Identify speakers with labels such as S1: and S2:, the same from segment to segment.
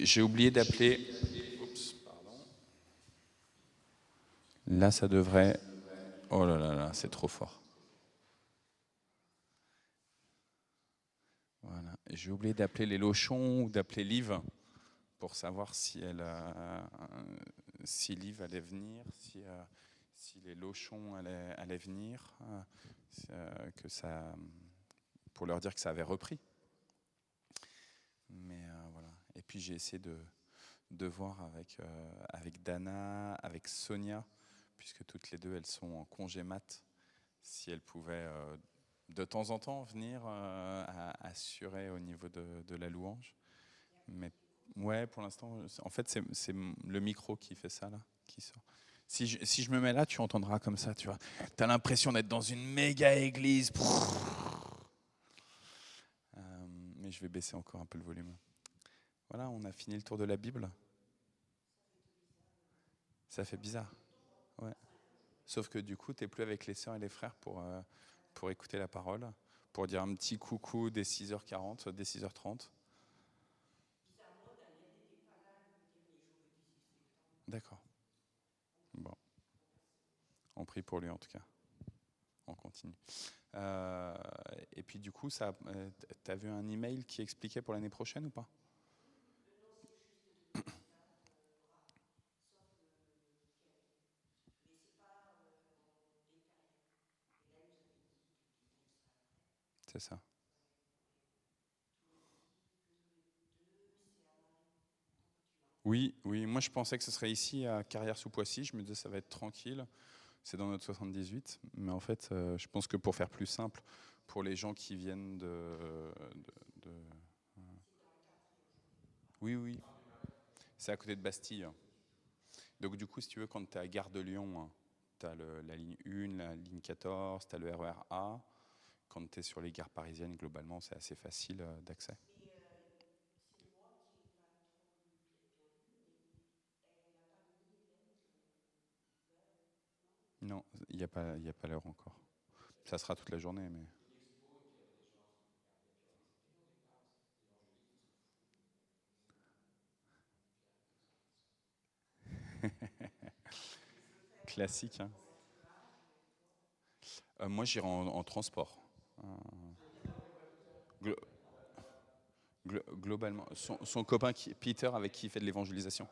S1: J'ai oublié d'appeler. Oups, pardon. Là, ça devrait. Oh là là là, c'est trop fort. Voilà. J'ai oublié d'appeler les Lochons ou d'appeler Liv pour savoir si si Liv allait venir, si les Lochons allaient venir, que ça, pour leur dire que ça avait repris. Mais voilà. Et puis j'ai essayé de voir avec Dana, avec Sonia, puisque toutes les deux elles sont en congé mat, si elles pouvaient de temps en temps venir assurer au niveau de la louange. Mais ouais, pour l'instant, en fait, c'est le micro qui fait ça là, qui sort. Si je me mets là, tu entendras comme ça, tu vois. T'as l'impression d'être dans une méga église. Mais je vais baisser encore un peu le volume. Voilà, on a fini le tour de la Bible. Ça fait bizarre. Ouais. Sauf que du coup, tu n'es plus avec les sœurs et les frères pour écouter la parole, pour dire un petit coucou dès 6h40, dès 6h30. D'accord. Bon. On prie pour lui en tout cas. On continue. Et puis du coup, tu as vu un email qui expliquait pour l'année prochaine ou pas? C'est ça. Oui, oui, moi je pensais que ce serait ici à Carrières-sous-Poissy. Je me disais ça va être tranquille. C'est dans notre 78. Mais en fait, je pense que pour faire plus simple, pour les gens qui viennent Oui, oui. C'est à côté de Bastille. Donc du coup, si tu veux, quand tu es à Gare de Lyon, tu as la ligne 1, la ligne 14, tu as le RER A. Quand tu es sur les gares parisiennes, globalement, c'est assez facile d'accès. Non, il y a pas l'heure encore. Ça sera toute la journée, mais... Classique, hein. Moi, j'irai en transport. Euh, glo- globalement, son copain Peter, avec qui il fait de l'évangélisation.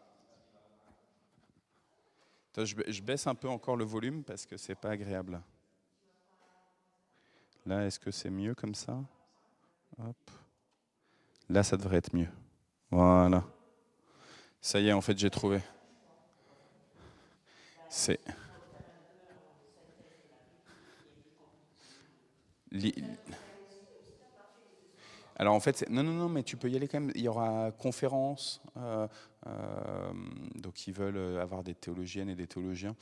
S1: Attends, je baisse un peu encore le volume parce que c'est pas agréable. Là, est-ce que c'est mieux comme ça? Hop. Là, ça devrait être mieux. Voilà. Ça y est, en fait, j'ai trouvé. C'est li- Alors en fait, non, non, non, mais tu peux y aller quand même. Il y aura conférence. Donc ils veulent avoir des théologiennes et des théologiens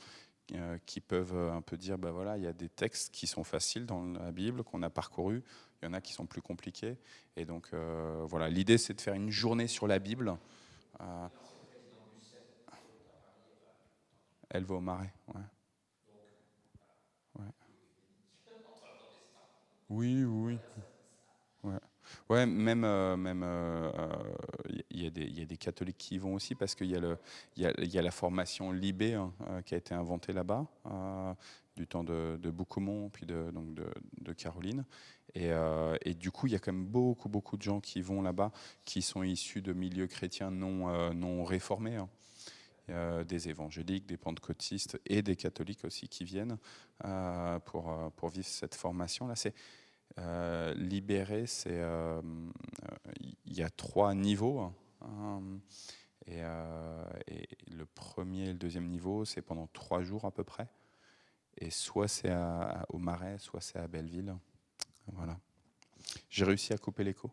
S1: qui peuvent un peu dire, bah voilà, il y a des textes qui sont faciles dans la Bible qu'on a parcourus. Il y en a qui sont plus compliqués. Et donc voilà, l'idée c'est de faire une journée sur la Bible. Euh, Elle va au Marais, ouais. Ouais. Oui, oui, ouais. Ouais, il y a des catholiques qui y vont aussi parce qu'il y a il y a la formation Libé hein, qui a été inventée là-bas du temps de Boucoumont puis de Caroline et du coup il y a quand même beaucoup de gens qui vont là-bas qui sont issus de milieux chrétiens non réformés. Hein. Des évangéliques, des pentecôtistes et des catholiques aussi qui viennent pour vivre cette formation-là. Libéré, il y a 3 niveaux. Hein, et le premier et le deuxième niveau, c'est pendant 3 jours à peu près. Et soit c'est au Marais, soit c'est à Belleville. Voilà. J'ai réussi à couper l'écho.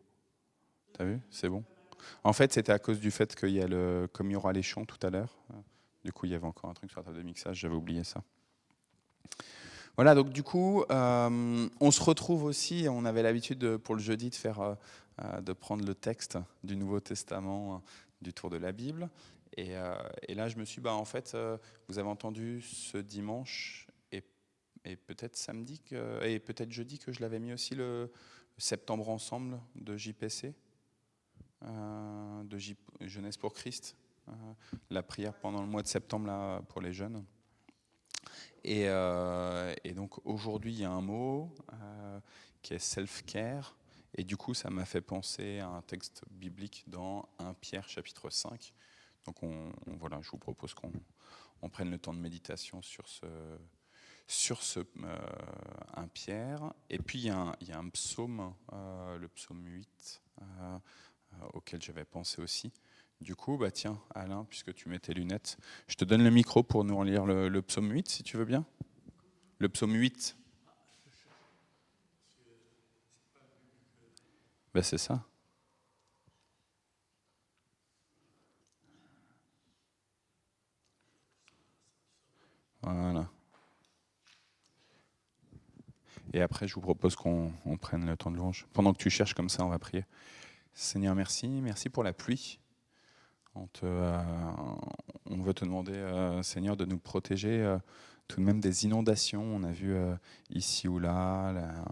S1: T'as vu? C'est bon. En fait, c'était à cause du fait qu'il y a comme il y aura les chants tout à l'heure. Du coup, il y avait encore un truc sur la table de mixage, j'avais oublié ça. Voilà, donc du coup, on se retrouve aussi, on avait l'habitude pour le jeudi de prendre le texte du Nouveau Testament, du tour de la Bible. Et là, je me suis dit, en fait, vous avez entendu ce dimanche et peut-être samedi et peut-être jeudi que je l'avais mis aussi le Septembre ensemble de JPC. de Jeunesse pour Christ, la prière pendant le mois de septembre là, pour les jeunes. Et donc aujourd'hui, il y a un mot qui est self-care. Et du coup, ça m'a fait penser à un texte biblique dans 1 Pierre chapitre 5. Donc voilà, je vous propose qu'on prenne le temps de méditation sur ce 1 Pierre. Et puis, il y a un psaume, le psaume 8, auquel j'avais pensé aussi. Du coup, tiens, Alain, puisque tu mets tes lunettes, je te donne le micro pour nous relire le psaume 8, si tu veux bien. Le psaume 8. C'est ça. Voilà. Et après, je vous propose qu'on prenne le temps de louange. Pendant que tu cherches comme ça, on va prier. Seigneur, merci. Merci pour la pluie. On veut te demander, Seigneur, de nous protéger tout de même des inondations. On a vu ici ou là,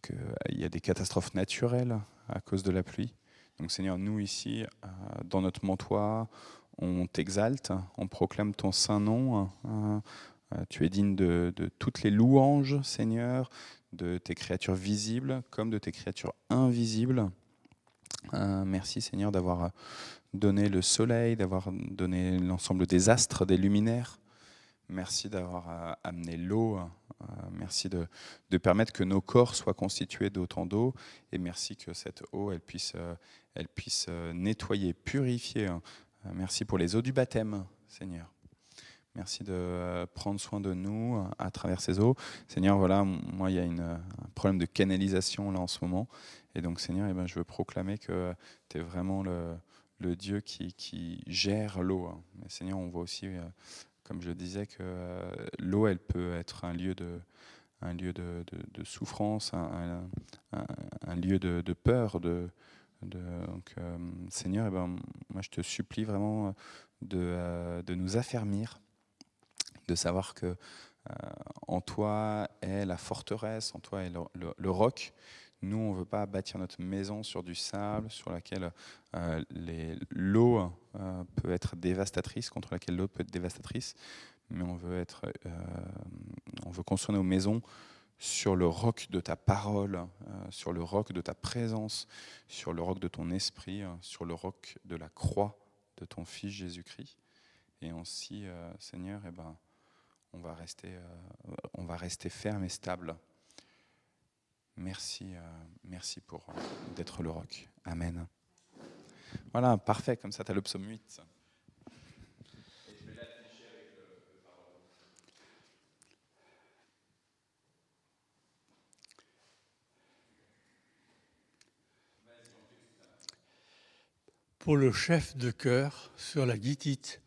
S1: qu'il y a des catastrophes naturelles à cause de la pluie. Donc Seigneur, nous ici, dans notre mantois, on t'exalte, on proclame ton saint nom. Tu es digne de toutes les louanges, Seigneur, de tes créatures visibles comme de tes créatures invisibles. Merci Seigneur d'avoir donné le soleil, d'avoir donné l'ensemble des astres, des luminaires. Merci d'avoir amené l'eau. Merci de permettre que nos corps soient constitués d'autant d'eau. Et merci que cette eau, elle puisse nettoyer, purifier. Merci pour les eaux du baptême, Seigneur. Merci de prendre soin de nous à travers ces eaux. Seigneur, voilà, moi, il y a un problème de canalisation là en ce moment. Et donc, Seigneur, je veux proclamer que tu es vraiment le Dieu qui gère l'eau. Mais Seigneur, on voit aussi, comme je le disais, que l'eau, elle peut être un lieu de souffrance, un lieu de peur. Donc, Seigneur, moi, je te supplie vraiment de nous affermir, de savoir que en toi est la forteresse, en toi est le roc. Nous, on ne veut pas bâtir notre maison sur du sable, sur laquelle l'eau peut être dévastatrice, contre laquelle l'eau peut être dévastatrice, mais on veut construire nos maisons sur le roc de ta parole, sur le roc de ta présence, sur le roc de ton esprit, sur le roc de la croix de ton Fils Jésus-Christ. Et ainsi, Seigneur, on va rester ferme et stable. Merci pour d'être le roc. Amen. Voilà, parfait, comme ça tu as le psaume 8.
S2: Pour le chef de chœur sur la guitite,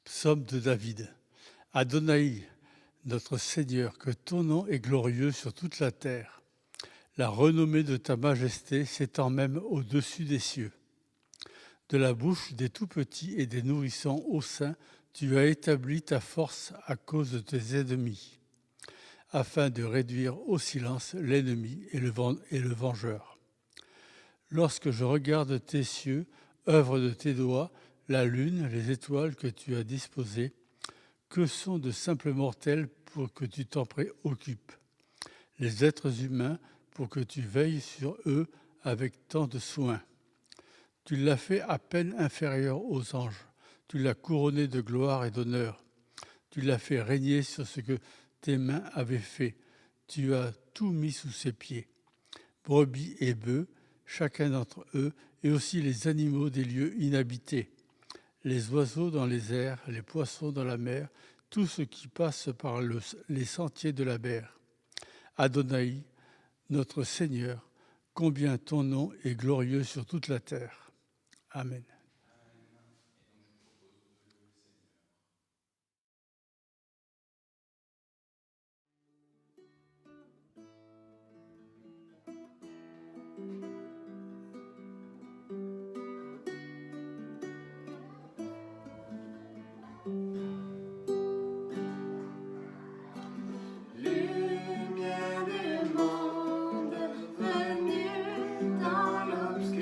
S2: psaume de David. Adonai, notre Seigneur, que ton nom est glorieux sur toute la terre. La renommée de ta majesté s'étend même au-dessus des cieux. De la bouche des tout-petits et des nourrissons au sein, tu as établi ta force à cause de tes ennemis, afin de réduire au silence l'ennemi et le vengeur. Lorsque je regarde tes cieux, œuvre de tes doigts, la lune, les étoiles que tu as disposées, que sont de simples mortels pour que tu t'en préoccupes, les êtres humains pour que tu veilles sur eux avec tant de soin. Tu l'as fait à peine inférieur aux anges, tu l'as couronné de gloire et d'honneur, tu l'as fait régner sur ce que tes mains avaient fait, tu as tout mis sous ses pieds, brebis et bœufs, chacun d'entre eux, et aussi les animaux des lieux inhabités, les oiseaux dans les airs, les poissons dans la mer, tout ce qui passe par les sentiers de la mer. Adonai, notre Seigneur, combien ton nom est glorieux sur toute la terre. Amen.
S3: Lumière du monde, venue dans l'obscurité.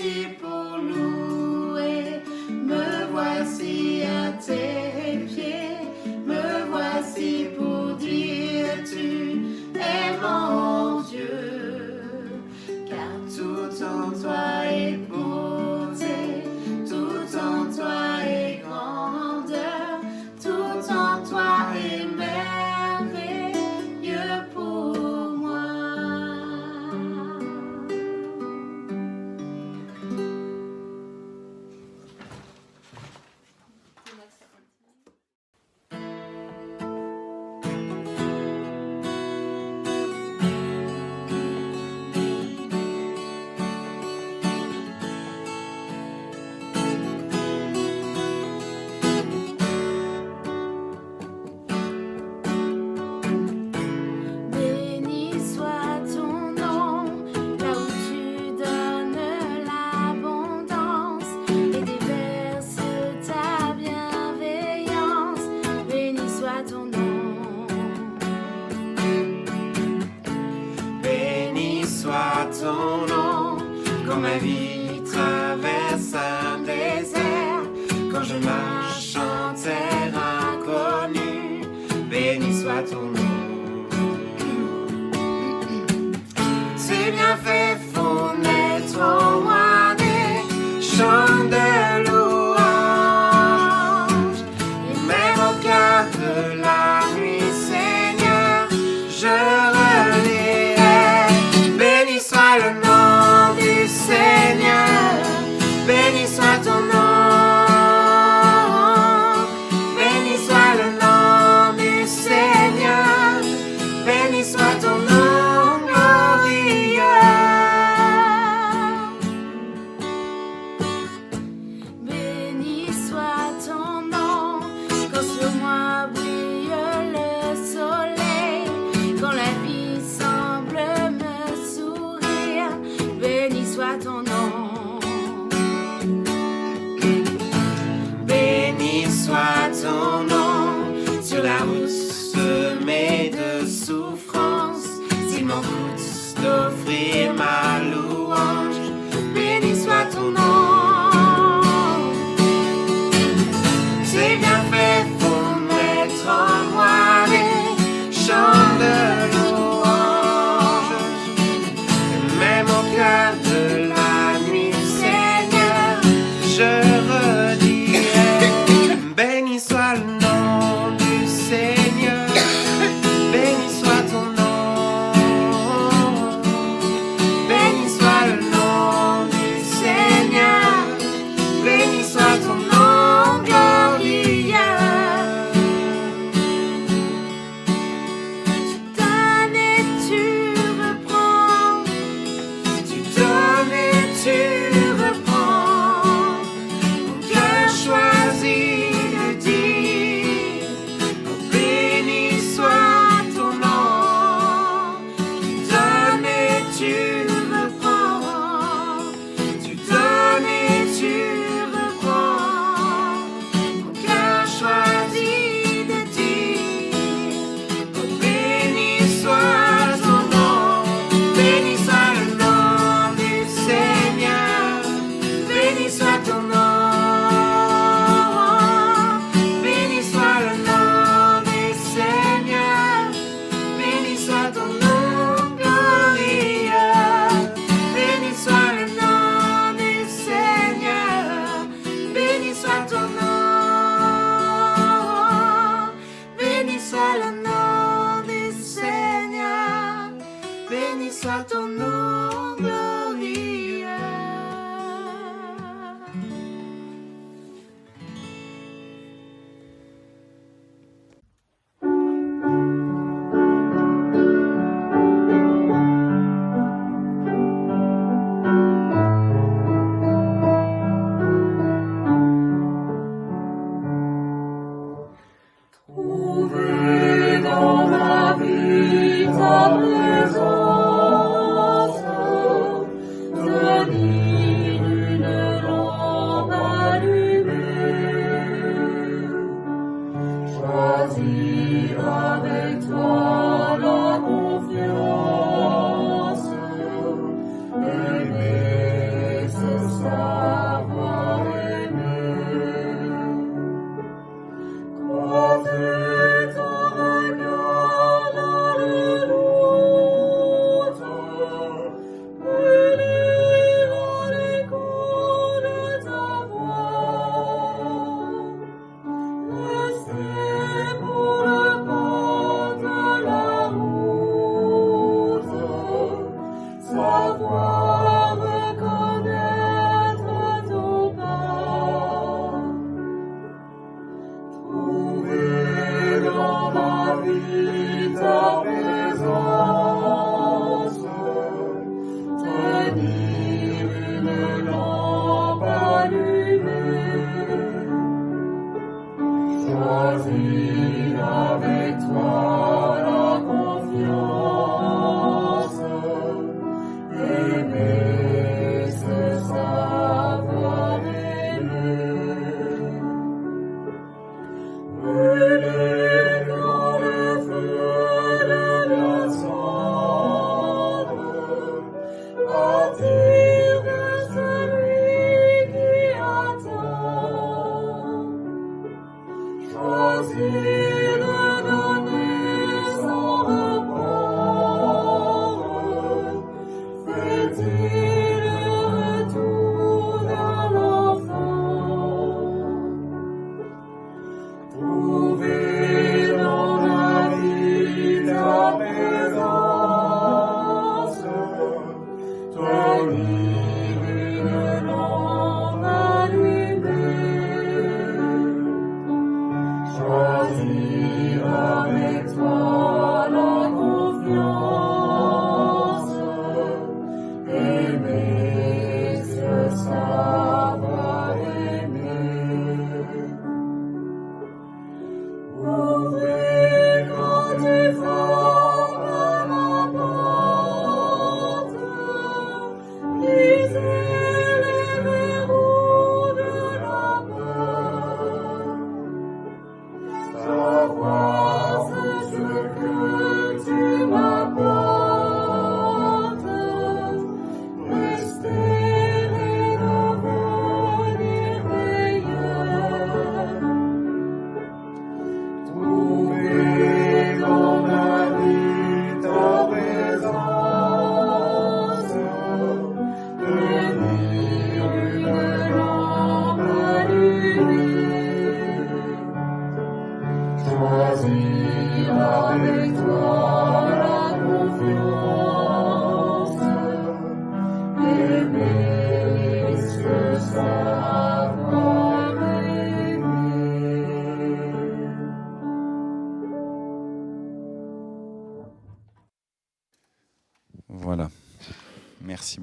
S3: voici pour louer, me voici à tes pieds, me voici pour dire tu es mon Dieu, car tout en toi est beauté, tout en toi est grandeur, tout en toi est merveilleux pour moi. Béni soit ton nom, là où tu donnes l'abondance et déverses ta bienveillance. Béni soit ton nom. Béni soit ton nom, quand ma vie traverse un désert, quand je marche en terre inconnue. Béni soit ton nom. Tes bienfaits font naître en moi des chants de louange. Et même au cœur de la nuit, Seigneur, je relierai. Béni soit le nom du Seigneur, béni soit ton nom. Béni soit le nom du Seigneur, béni soit ton nom. Béni soit ton nom, quand sur moi brille le soleil, quand la vie semble me sourire. Béni soit ton nom. Béni soit ton nom, sur la route semée de souffrance, s'il m'en coûte d'offrir ma louange. Béni soit ton nom.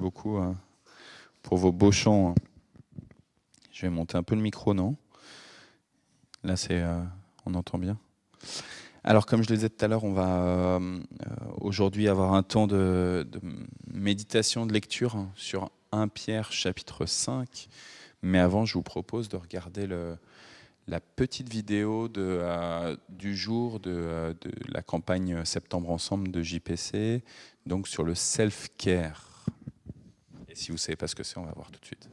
S1: beaucoup pour vos beaux chants. Je vais monter un peu le micro, non? Là, on entend bien. Alors, comme je le disais tout à l'heure, on va aujourd'hui avoir un temps de méditation, de lecture sur 1 Pierre chapitre 5. Mais avant, je vous propose de regarder la petite vidéo du jour de la campagne Septembre Ensemble de JPC, donc sur le self-care. Et si vous ne savez pas ce que c'est, on va voir tout de suite.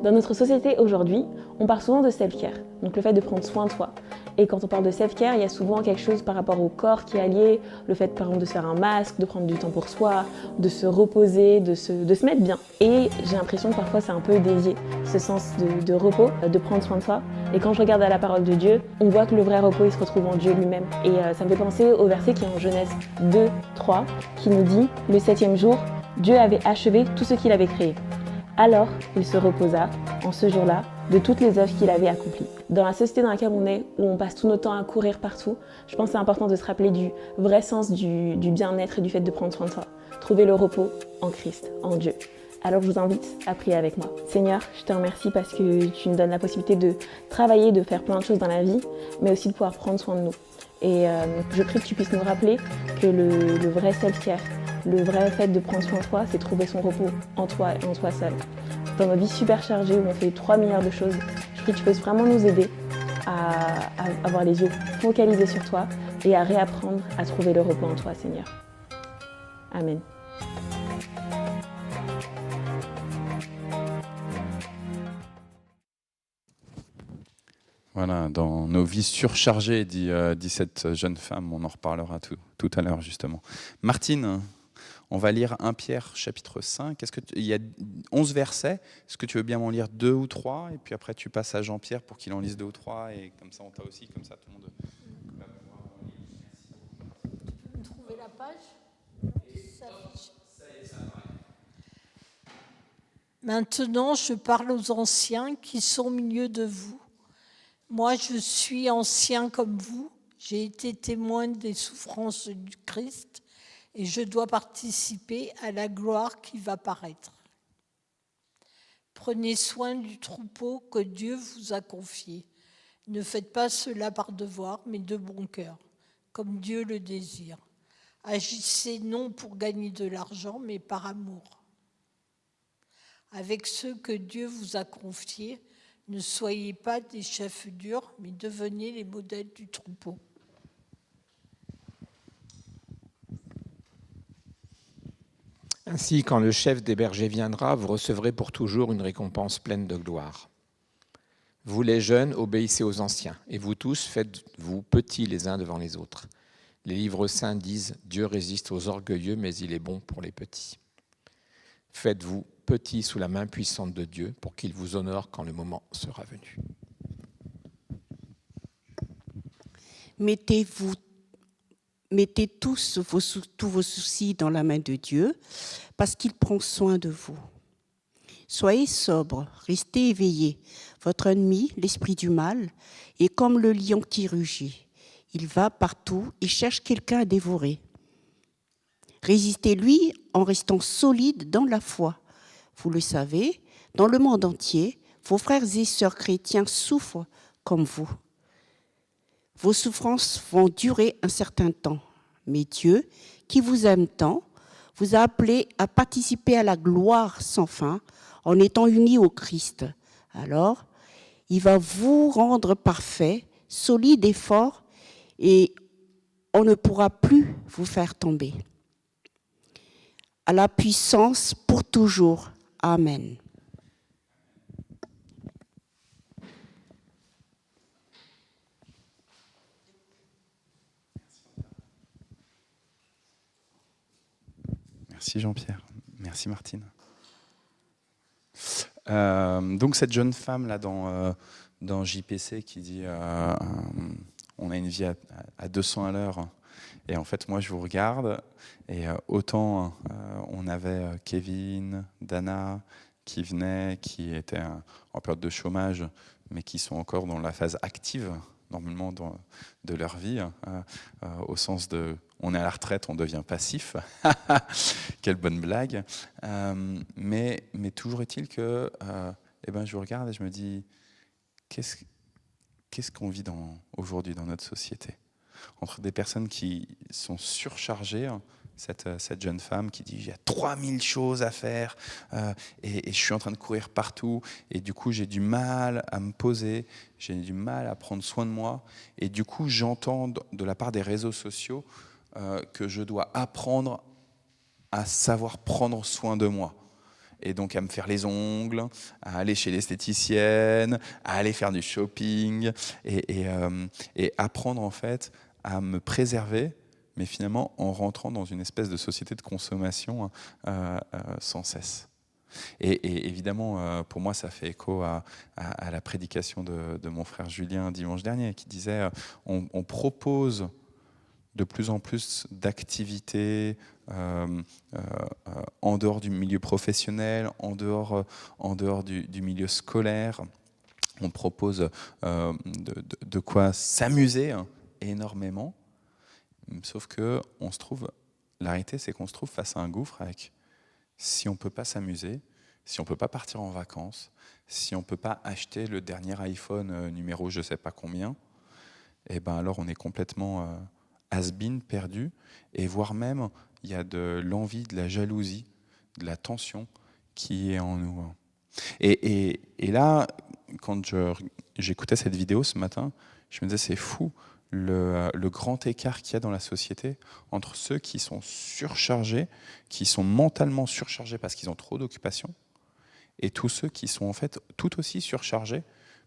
S4: Dans notre société aujourd'hui, on parle souvent de self-care, donc le fait de prendre soin de soi. Et quand on parle de self-care, il y a souvent quelque chose par rapport au corps qui est allié, le fait par exemple de se faire un masque, de prendre du temps pour soi, de se reposer, de se mettre bien. Et j'ai l'impression que parfois c'est un peu dévié, ce sens de repos, de prendre soin de soi. Et quand je regarde à la parole de Dieu, on voit que le vrai repos, il se retrouve en Dieu lui-même. Et ça me fait penser au verset qui est en Genèse 2, 3, qui nous dit « Le 7e jour, Dieu avait achevé tout ce qu'il avait créé. Alors, il se reposa, en ce jour-là, de toutes les œuvres qu'il avait accomplies. » Dans la société dans laquelle on est, où on passe tout notre temps à courir partout, je pense que c'est important de se rappeler du vrai sens du bien-être et du fait de prendre soin de soi. Trouver le repos en Christ, en Dieu. Alors je vous invite à prier avec moi. Seigneur, je te remercie parce que tu nous donnes la possibilité de travailler, de faire plein de choses dans la vie, mais aussi de pouvoir prendre soin de nous. Et je prie que tu puisses nous rappeler que le vrai self-care, le vrai fait de prendre soin de soi, c'est trouver son repos en toi et en toi seul. Dans notre vie super chargée où on fait 3 milliards de choses, je prie que tu puisses vraiment nous aider à avoir les yeux focalisés sur toi et à réapprendre à trouver le repos en toi, Seigneur. Amen.
S1: Voilà, dans nos vies surchargées, dit cette jeune femme, on en reparlera tout à l'heure justement. Martine, on va lire 1 Pierre chapitre 5. Il y a 11 versets, est-ce que tu veux bien m'en lire 2 ou 3 et puis après tu passes à Jean-Pierre pour qu'il en lise 2 ou 3 et comme ça on t'a aussi, comme ça tout le monde va pouvoir en lire.
S5: Tu peux me trouver la page? Maintenant, je parle aux anciens qui sont au milieu de vous. Moi, je suis ancien comme vous. J'ai été témoin des souffrances du Christ et je dois participer à la gloire qui va paraître. Prenez soin du troupeau que Dieu vous a confié. Ne faites pas cela par devoir, mais de bon cœur, comme Dieu le désire. Agissez non pour gagner de l'argent, mais par amour. Avec ceux que Dieu vous a confiés, ne soyez pas des chefs durs, mais devenez les modèles du troupeau.
S6: Ainsi, quand le chef des bergers viendra, vous recevrez pour toujours une récompense pleine de gloire. Vous les jeunes, obéissez aux anciens, et vous tous, faites-vous petits les uns devant les autres. Les livres saints disent « Dieu résiste aux orgueilleux, mais il est bon pour les petits ». Faites-vous petits sous la main puissante de Dieu pour qu'il vous honore quand le moment sera venu.
S7: Mettez tous vos soucis dans la main de Dieu parce qu'il prend soin de vous. Soyez sobres, restez éveillés. Votre ennemi, l'esprit du mal, est comme le lion qui rugit. Il va partout et cherche quelqu'un à dévorer. Résistez-lui en restant solide dans la foi. Vous le savez, dans le monde entier, vos frères et sœurs chrétiens souffrent comme vous. Vos souffrances vont durer un certain temps, mais Dieu, qui vous aime tant, vous a appelé à participer à la gloire sans fin en étant unis au Christ. Alors, il va vous rendre parfait, solide et fort, et on ne pourra plus vous faire tomber. À la puissance pour toujours. Amen.
S1: Merci Jean-Pierre, merci Martine. Donc cette jeune femme là dans JPC qui dit on a une vie à 200 à l'heure et en fait moi je vous regarde et autant on avait Kevin, Dana qui venaient, qui étaient en période de chômage mais qui sont encore dans la phase active normalement de leur vie, au sens de on est à la retraite, on devient passif. Quelle bonne blague. Mais toujours est-il que je regarde et je me dis, qu'est-ce qu'on vit aujourd'hui dans notre société ? Entre des personnes qui sont surchargées, cette jeune femme qui dit « il y a 3000 choses à faire et je suis en train de courir partout et du coup j'ai du mal à me poser, j'ai du mal à prendre soin de moi et du coup j'entends de la part des réseaux sociaux que je dois apprendre à savoir prendre soin de moi. » Et donc à me faire les ongles, à aller chez l'esthéticienne, à aller faire du shopping et apprendre en fait à me préserver, mais finalement en rentrant dans une espèce de société de consommation sans cesse. Et évidemment, pour moi, ça fait écho à la prédication de mon frère Julien dimanche dernier, qui disait on propose de plus en plus d'activités en dehors du milieu professionnel, en dehors du milieu scolaire. On propose de quoi s'amuser énormément, sauf que la réalité, c'est qu'on se trouve face à un gouffre avec, si on ne peut pas s'amuser, si on ne peut pas partir en vacances, si on ne peut pas acheter le dernier iPhone numéro je ne sais pas combien, et ben alors on est complètement has-been, perdu, et voire même il y a de l'envie, de la jalousie, de la tension qui est en nous. Et là, quand j'écoutais cette vidéo ce matin, je me disais c'est fou le grand écart qu'il y a dans la société entre ceux qui sont surchargés, qui sont mentalement surchargés parce qu'ils ont trop d'occupations, et tous ceux qui sont en fait tout aussi surchargés,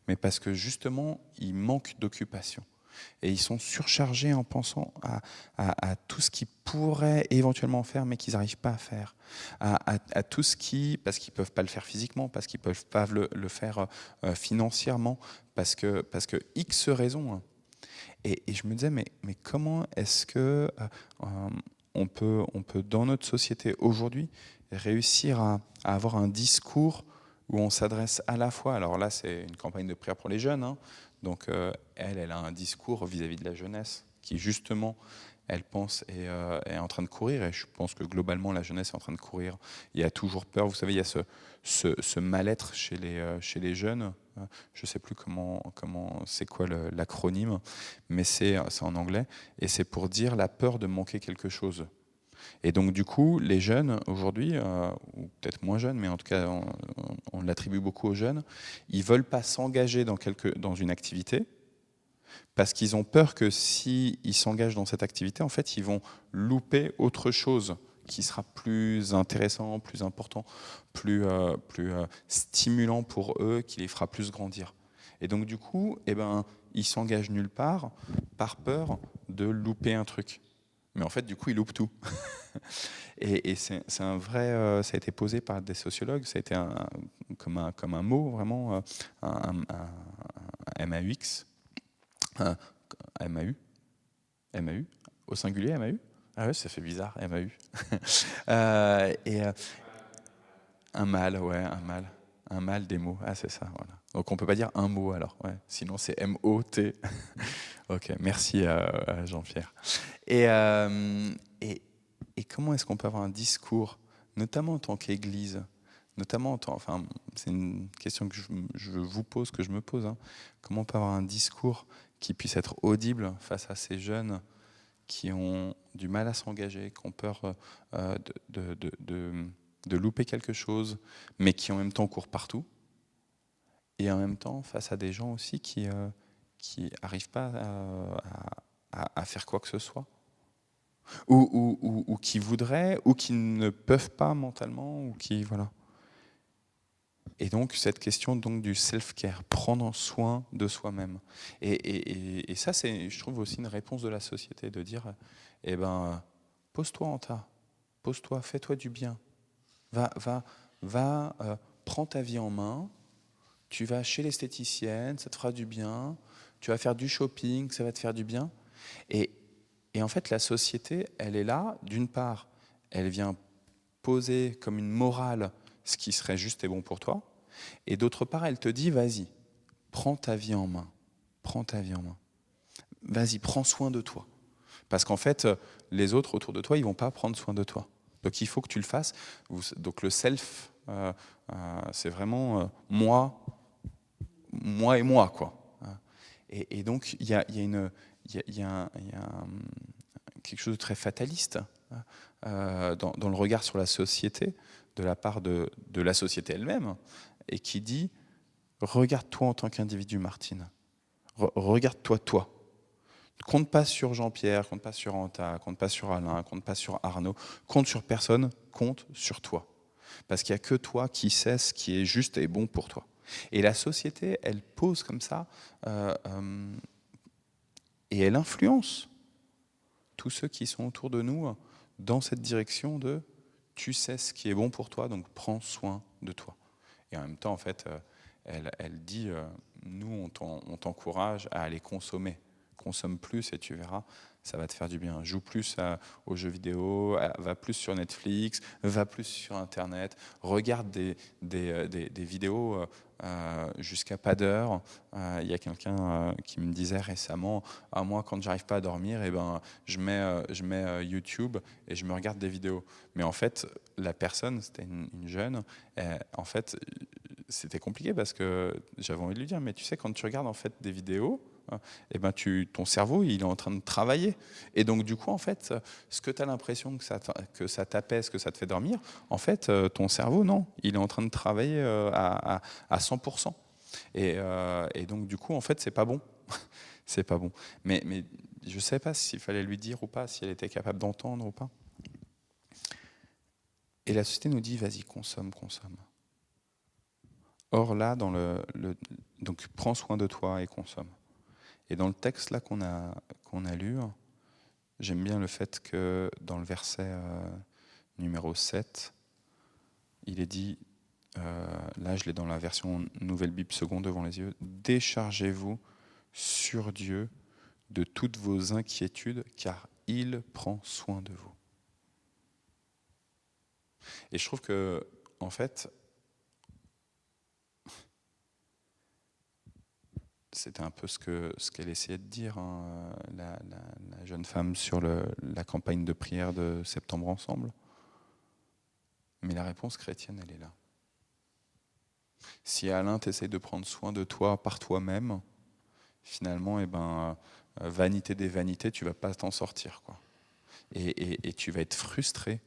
S1: mais parce que justement ils manquent d'occupation. Et ils sont surchargés en pensant à tout ce qu'ils pourraient éventuellement faire, mais qu'ils n'arrivent pas à faire. À tout ce parce qu'ils ne peuvent pas le faire physiquement, parce qu'ils ne peuvent pas le faire financièrement, parce que X raisons. Et je me disais, mais comment est-ce que on peut, dans notre société aujourd'hui, réussir à avoir un discours où on s'adresse à la fois, alors là c'est une campagne de prière pour les jeunes, donc elle a un discours vis-à-vis de la jeunesse qui justement, elle pense est en train de courir, et je pense que globalement la jeunesse est en train de courir. Il y a toujours peur, vous savez, il y a ce mal-être chez les jeunes. Je ne sais plus comment c'est quoi l'acronyme, mais c'est en anglais, et c'est pour dire la peur de manquer quelque chose. Et donc du coup, les jeunes aujourd'hui, ou peut-être moins jeunes, mais en tout cas on l'attribue beaucoup aux jeunes, ils ne veulent pas s'engager dans une activité parce qu'ils ont peur que s'ils s'engagent dans cette activité, en fait, ils vont louper autre chose qui sera plus intéressant, plus important, plus stimulant pour eux, qui les fera plus grandir. Et donc du coup, ils s'engagent nulle part par peur de louper un truc. Mais en fait, du coup, ils loupent tout. Et c'est un vrai... ça a été posé par des sociologues, ça a été comme un mot, vraiment, un MAUX, MAU, au singulier, MAU. Ah ouais, ça fait bizarre, MAU. Un mal, ouais, un mal des mots. Ah, c'est ça, voilà. Donc on peut pas dire un mot alors, ouais. Sinon c'est MOT. Ok, merci Jean-Pierre. Et comment est-ce qu'on peut avoir un discours, notamment en tant qu'Église, c'est une question que je vous pose, que je me pose. Comment on peut avoir un discours qui puisse être audible face à ces jeunes qui ont du mal à s'engager, qui ont peur de louper quelque chose, mais qui en même temps courent partout, et en même temps face à des gens aussi qui n'arrivent pas à faire quoi que ce soit, ou qui voudraient, ou qui ne peuvent pas mentalement, ou qui voilà. Et donc cette question donc du self-care, prendre soin de soi-même. Et ça, c'est, je trouve aussi une réponse de la société de dire, pose-toi en tas, pose-toi, fais-toi du bien, va, prends ta vie en main. Tu vas chez l'esthéticienne, ça te fera du bien. Tu vas faire du shopping, ça va te faire du bien. Et en fait, la société, elle est là. D'une part, elle vient poser comme une morale ce qui serait juste et bon pour toi. Et d'autre part, elle te dit, vas-y, prends ta vie en main. Prends ta vie en main. vas-y, prends soin de toi. Parce qu'en fait, les autres autour de toi, ils ne vont pas prendre soin de toi. Donc il faut que tu le fasses. Donc le self, c'est vraiment moi et moi, quoi. Et donc il y a quelque chose de très fataliste dans le regard sur la société, de la part de la société elle-même, et qui dit, regarde-toi en tant qu'individu, Martine. Regarde-toi, toi. Compte pas sur Jean-Pierre, compte pas sur Anta, compte pas sur Alain, compte pas sur Arnaud, compte sur personne, compte sur toi. Parce qu'il n'y a que toi qui sais ce qui est juste et bon pour toi. Et la société, elle pose comme ça, et elle influence tous ceux qui sont autour de nous dans cette direction de tu sais ce qui est bon pour toi, donc prends soin de toi. Et en même temps, en fait, elle dit, nous, on t'encourage à aller consommer. Consomme plus et tu verras, ça va te faire du bien. Joue plus aux jeux vidéo, va plus sur Netflix, va plus sur Internet, regarde des vidéos jusqu'à pas d'heure. Il y a quelqu'un qui me disait récemment, moi quand j'arrive pas à dormir, je mets YouTube et je me regarde des vidéos. Mais en fait, la personne, c'était une jeune, en fait, c'était compliqué parce que j'avais envie de lui dire, mais tu sais, quand tu regardes en fait des vidéos, ton cerveau, il est en train de travailler. Et donc, du coup, en fait, ce que tu as l'impression que ça t'apaise, que ça te fait dormir, en fait, ton cerveau, non, il est en train de travailler à 100%. Et donc, du coup, en fait, c'est pas bon. C'est pas bon. Mais je sais pas s'il fallait lui dire ou pas, si elle était capable d'entendre ou pas. Et la société nous dit, vas-y, consomme. Or là, donc prends soin de toi et consomme. Et dans le texte là qu'on a lu, j'aime bien le fait que dans le verset numéro 7, il est dit, là je l'ai dans la version Nouvelle Bible seconde devant les yeux, déchargez-vous sur Dieu de toutes vos inquiétudes, car il prend soin de vous. Et je trouve que, en fait, c'était un peu ce qu'elle essayait de dire, hein, la jeune femme sur la campagne de prière de Septembre Ensemble. Mais la réponse chrétienne, elle est là. Si Alain, tu essaies de prendre soin de toi par toi-même, finalement, vanité des vanités, tu ne vas pas t'en sortir, quoi. Et tu vas être frustré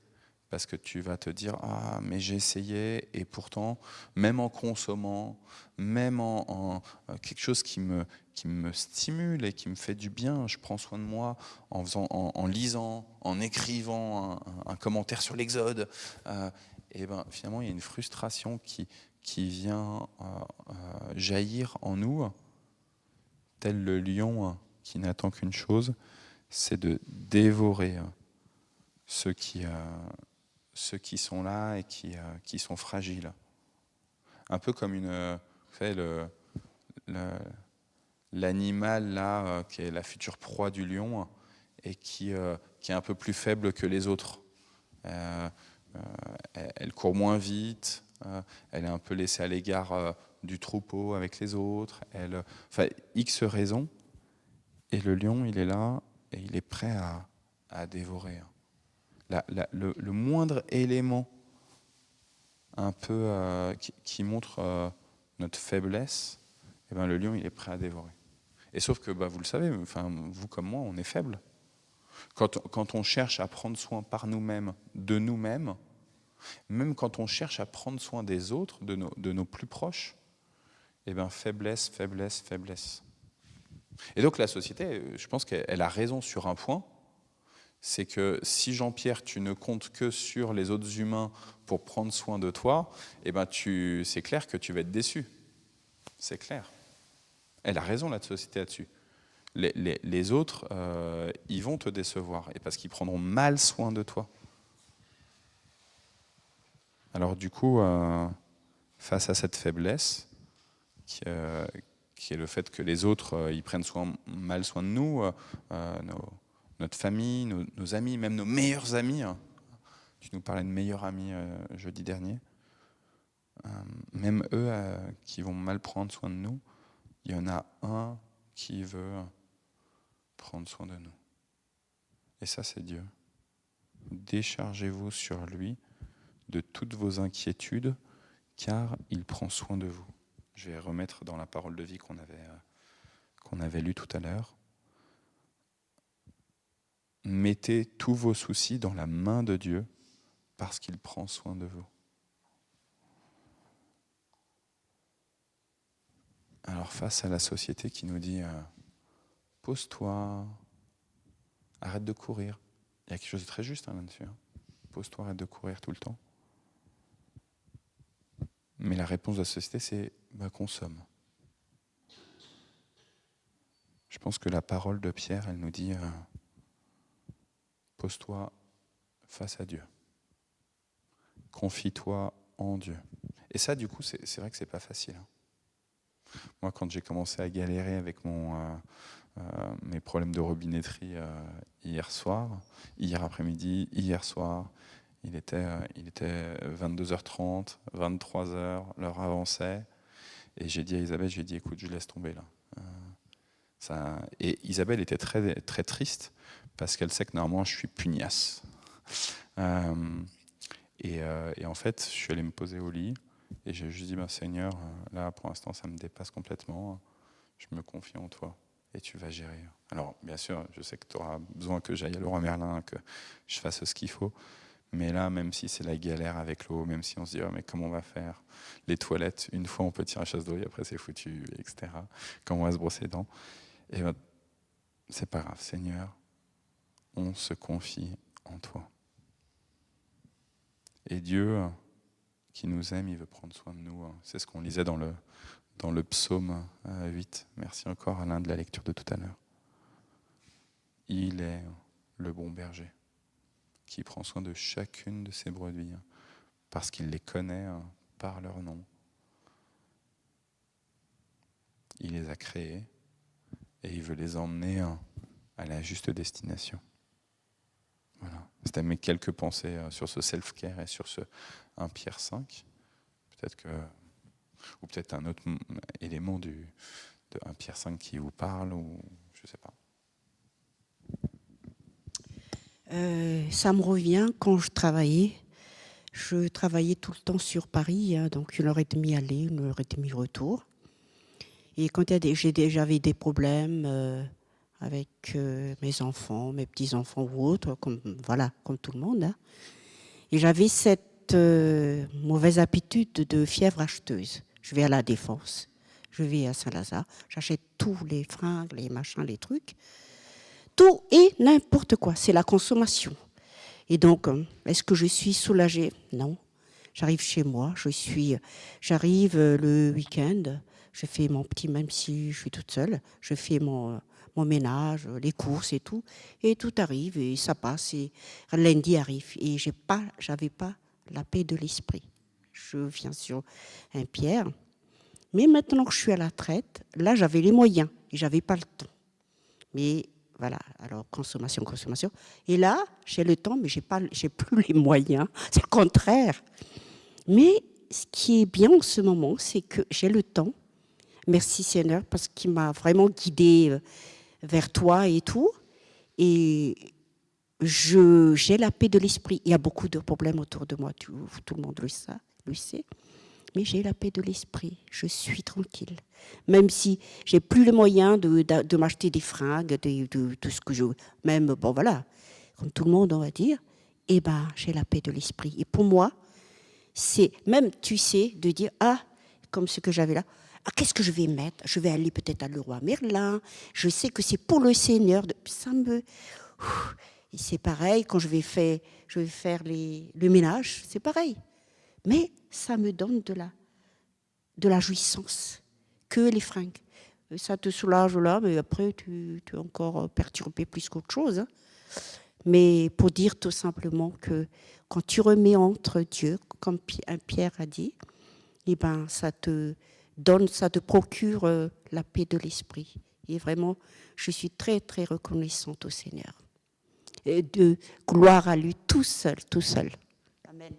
S1: parce que tu vas te dire, ah, mais j'ai essayé, et pourtant, même en consommant, même en quelque chose qui me stimule et qui me fait du bien, je prends soin de moi en lisant, en écrivant un commentaire sur l'Exode, finalement, il y a une frustration qui vient jaillir en nous, tel le lion qui n'attend qu'une chose, c'est de dévorer ceux qui sont là et qui sont fragiles. Un peu comme l'animal là, qui est la future proie du lion et qui est un peu plus faible que les autres. Elle court moins vite, elle est un peu laissée à l'égard du troupeau avec les autres. X raisons. Et le lion, il est là et il est prêt à dévorer. Le moindre élément un peu qui montre notre faiblesse, le lion, il est prêt à dévorer. Et sauf que, vous le savez, vous comme moi, on est faible. Quand on cherche à prendre soin par nous-mêmes, de nous-mêmes, même quand on cherche à prendre soin des autres, de nos plus proches, faiblesse. Et donc la société, je pense qu'elle a raison sur un point, c'est que si Jean-Pierre, tu ne comptes que sur les autres humains pour prendre soin de toi, c'est clair que tu vas être déçu. C'est clair. Elle a raison, la société, là-dessus. Les autres, ils vont te décevoir, et parce qu'ils prendront mal soin de toi. Alors du coup, face à cette faiblesse, qui est le fait que les autres, ils prennent mal soin de nous, notre famille, nos amis, même nos meilleurs amis. Tu nous parlais de meilleurs amis jeudi dernier. Même eux qui vont mal prendre soin de nous, il y en a un qui veut prendre soin de nous. Et ça, c'est Dieu. Déchargez-vous sur lui de toutes vos inquiétudes, car il prend soin de vous. Je vais remettre dans la parole de vie qu'on avait lue tout à l'heure. Mettez tous vos soucis dans la main de Dieu, parce qu'il prend soin de vous. Alors face à la société qui nous dit pose-toi, arrête de courir. Il y a quelque chose de très juste là-dessus. Pose-toi, arrête de courir tout le temps. Mais la réponse de la société, c'est consomme. Je pense que la parole de Pierre, elle nous dit pose-toi face à Dieu. Confie-toi en Dieu. Et ça, du coup, c'est vrai que c'est pas facile. Moi, quand j'ai commencé à galérer avec mes problèmes de robinetterie hier après-midi, hier soir, il était 22h30, 23h, l'heure avançait, et j'ai dit à Isabelle, écoute, je laisse tomber là. Et Isabelle était très, très triste, parce qu'elle sait que normalement je suis pugnace. Et en fait, je suis allé me poser au lit, et j'ai juste dit, Seigneur, là pour l'instant ça me dépasse complètement, je me confie en toi, et tu vas gérer. Alors bien sûr, je sais que tu auras besoin que j'aille à Leroy Merlin, que je fasse ce qu'il faut, mais là, même si c'est la galère avec l'eau, même si on se dit, mais comment on va faire? Les toilettes, une fois on peut tirer la chasse d'eau, et après c'est foutu, etc. Comment on va se brosser les dents? Et c'est pas grave, Seigneur, on se confie en toi. Et Dieu, qui nous aime, il veut prendre soin de nous. C'est ce qu'on lisait dans le psaume 8. Merci encore Alain de la lecture de tout à l'heure. Il est le bon berger qui prend soin de chacune de ses brebis parce qu'il les connaît par leur nom. Il les a créées et il veut les emmener à la juste destination. Voilà. C'était mes quelques pensées sur ce self-care et sur ce 1 Pierre 5. Ou peut-être un autre élément de 1 Pierre 5 qui vous parle, ou je ne sais pas.
S7: Ça me revient quand je travaillais. Je travaillais tout le temps sur Paris, donc 1h30 aller, 1h30 retour. Et quand j'avais des problèmes avec mes enfants, mes petits-enfants ou autres, comme tout le monde, et j'avais cette mauvaise habitude de fièvre acheteuse. Je vais à la Défense, je vais à Saint-Lazare, j'achète tous les fringues, les machins, les trucs. Tout et n'importe quoi, c'est la consommation. Et donc, est-ce que je suis soulagée? Non. J'arrive chez moi, j'arrive le week-end, je fais mon petit, même si je suis toute seule, je fais mon ménage, les courses et tout arrive et ça passe. Et lundi arrive et j'avais pas la paix de l'esprit. Je viens sur 1 Pierre, mais maintenant que je suis à la retraite, là j'avais les moyens et j'avais pas le temps. Mais voilà, alors consommation. Et là, j'ai le temps, mais j'ai plus les moyens. C'est le contraire. Mais ce qui est bien en ce moment, c'est que j'ai le temps. Merci Seigneur, parce qu'il m'a vraiment guidée vers toi et tout. Et j'ai la paix de l'esprit. Il y a beaucoup de problèmes autour de moi, tout le monde le sait. Mais j'ai la paix de l'esprit, je suis tranquille. Même si j'ai plus les moyens de m'acheter des fringues, de tout ce que je... Même, comme tout le monde, on va dire, j'ai la paix de l'esprit. Et pour moi, c'est même, de dire, comme ce que j'avais là, qu'est-ce que je vais mettre? Je vais aller peut-être à Leroy Merlin, je sais que c'est pour le Seigneur. Et c'est pareil, quand je vais faire le ménage, c'est pareil. Mais ça me donne de la jouissance que les fringues. Ça te soulage là, mais après tu es encore perturbé plus qu'autre chose. Mais pour dire tout simplement que quand tu remets entre Dieu, comme Pierre a dit, ça te procure la paix de l'esprit. Et vraiment, je suis très très reconnaissante au Seigneur. Et de gloire à lui tout seul. Amen.